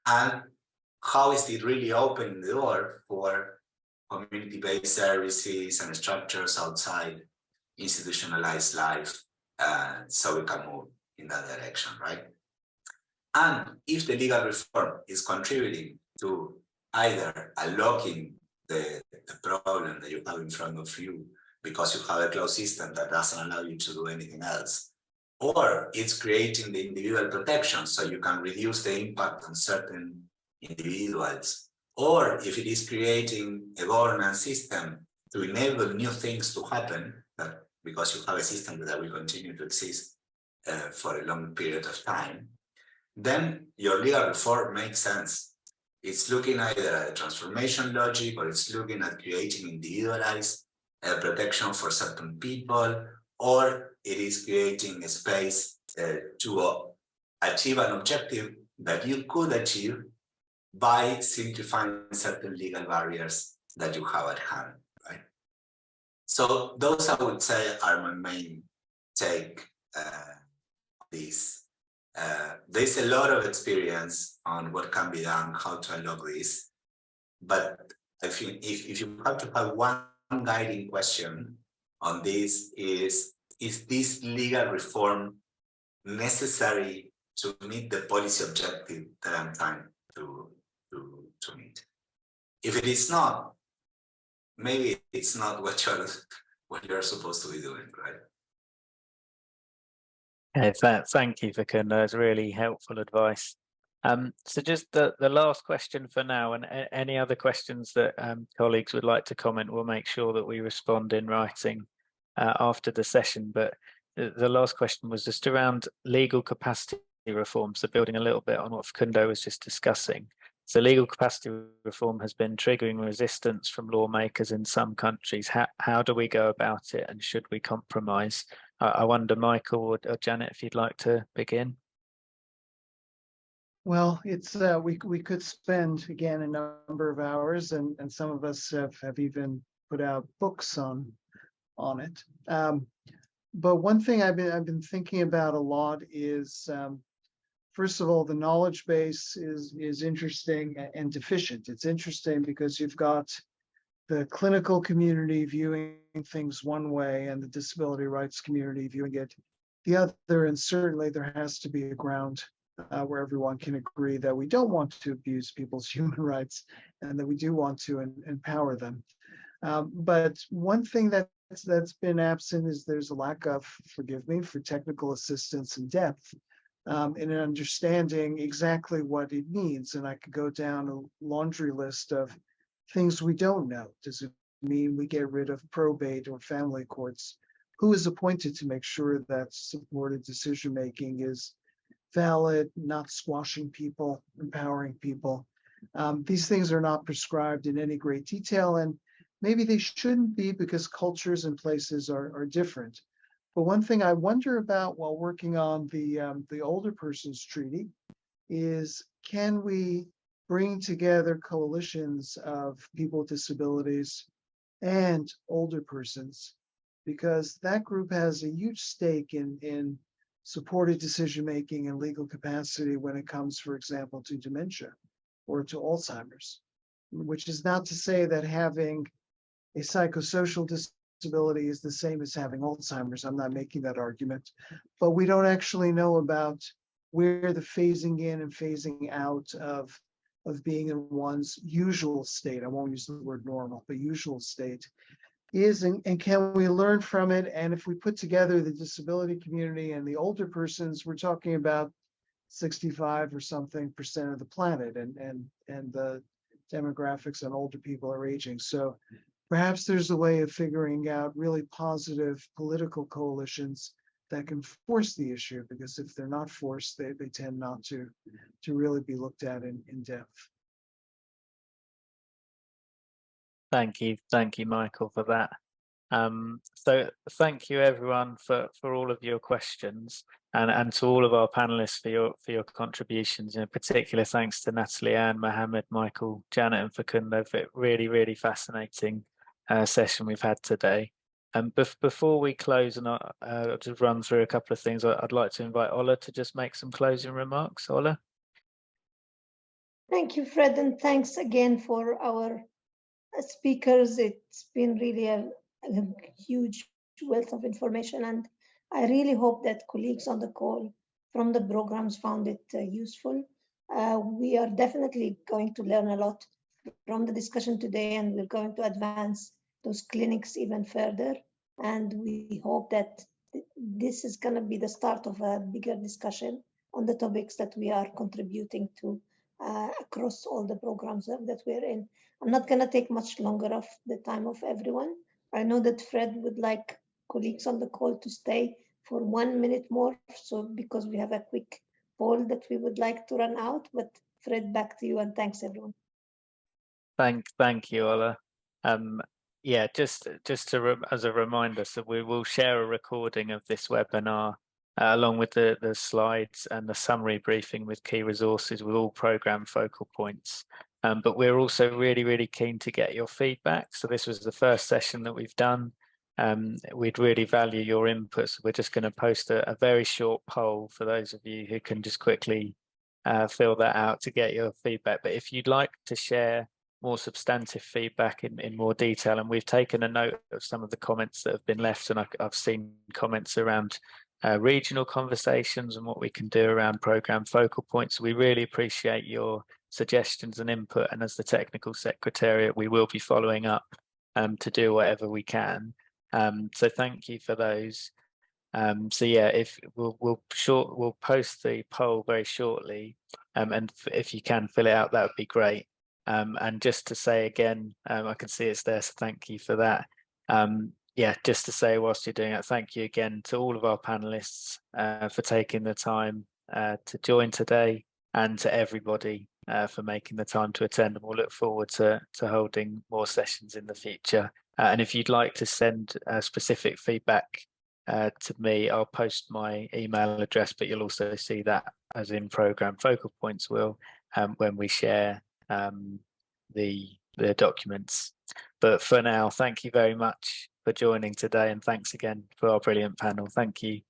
And how is it really opening the door for community-based services and structures outside institutionalized life, so we can move in that direction, right? And if the legal reform is contributing to either unlocking the problem that you have in front of you because you have a closed system that doesn't allow you to do anything else, or it's creating the individual protection so you can reduce the impact on certain individuals, or if it is creating a governance system to enable new things to happen, that because you have a system that will continue to exist for a long period of time, then your legal reform makes sense. It's looking either at a transformation logic, or it's looking at creating individualized protection for certain people, or it is creating a space to achieve an objective that you could achieve by simplifying certain legal barriers that you have at hand, right? So those, I would say, are my main take on this. There's a lot of experience on what can be done, how to unlock this. But I think if you have to have one guiding question on this is this legal reform necessary to meet the policy objective that I'm trying to meet? If it is not, maybe it's not what you're supposed to be doing, right? Okay, thank you, Facundo. That's really helpful advice. So just the last question for now, and any other questions that colleagues would like to comment, we'll make sure that we respond in writing after the session. But the last question was just around legal capacity reform, so building a little bit on what Facundo was just discussing. So legal capacity reform has been triggering resistance from lawmakers in some countries. How do we go about it, and should we compromise? I wonder, Michael or Janet, if you'd like to begin. Well, it's we could spend again a number of hours, and some of us have even put out books on it. But one thing I've been thinking about a lot is, first of all, the knowledge base is interesting and deficient. It's interesting because you've got the clinical community viewing things one way and the disability rights community viewing it the other. And certainly there has to be a ground where everyone can agree that we don't want to abuse people's human rights and that we do want to empower them. But one thing that's been absent is there's a lack of, forgive me, for technical assistance and depth in understanding exactly what it means. And I could go down a laundry list of things we don't know. Does it mean we get rid of probate or family courts? Who is appointed to make sure that supported decision-making is valid, not squashing people, empowering people? These things are not prescribed in any great detail, and maybe they shouldn't be because cultures and places are different. But one thing I wonder about while working on the Older Persons Treaty is, can we bring together coalitions of people with disabilities and older persons? Because that group has a huge stake in supported decision-making and legal capacity when it comes, for example, to dementia or to Alzheimer's, which is not to say that having a psychosocial disability is the same as having Alzheimer's. I'm not making that argument, but we don't actually know about where the phasing in and phasing out of being in one's usual state, I won't use the word normal, but usual state is, and can we learn from it? And if we put together the disability community and the older persons, we're talking about 65 or something % of the planet, and the demographics on older people are aging. So perhaps there's a way of figuring out really positive political coalitions that can force the issue, because if they're not forced, they tend not to really be looked at in depth. Thank you, Michael, for that. So thank you everyone for all of your questions, and to all of our panelists for your contributions. In particular, thanks to Natalie-Anne, Mohamed, Michael, Janet, and Facundo for a really fascinating session we've had today. Before we close, and I'll just run through a couple of things, I'd like to invite Ola to just make some closing remarks. Ola. Thank you, Fred, and thanks again for our speakers. It's been really a huge wealth of information, and I really hope that colleagues on the call from the programs found it useful. We are definitely going to learn a lot from the discussion today, and we're going to advance those clinics even further. And we hope that this is going to be the start of a bigger discussion on the topics that we are contributing to across all the programs that we're in. I'm not going to take much longer of the time of everyone. I know that Fred would like colleagues on the call to stay for 1 minute more, so because we have a quick poll that we would like to run out. But Fred, back to you, and thanks everyone. Thank you, Ola. Yeah, just as a reminder, so we will share a recording of this webinar along with the slides and the summary briefing with key resources with all program focal points. But we're also really keen to get your feedback. So this was the first session that we've done. We'd really value your input. So we're just going to post a very short poll for those of you who can just quickly fill that out to get your feedback. But if you'd like to share more substantive feedback in more detail, and we've taken a note of some of the comments that have been left, and I've seen comments around regional conversations and what we can do around program focal points. We really appreciate your suggestions and input, and as the technical secretariat we will be following up to do whatever we can. So thank you for those. So yeah, if we'll post the poll very shortly, and if you can fill it out, that would be great. And just to say again, I can see it's there, so thank you for that. Yeah, just to say whilst you're doing it, thank you again to all of our panelists for taking the time to join today, and to everybody for making the time to attend, and we'll look forward to holding more sessions in the future. And if you'd like to send specific feedback to me, I'll post my email address, but you'll also see that as in program focal points will when we share the documents. But for now, thank you very much for joining today, and thanks again for our brilliant panel. Thank you.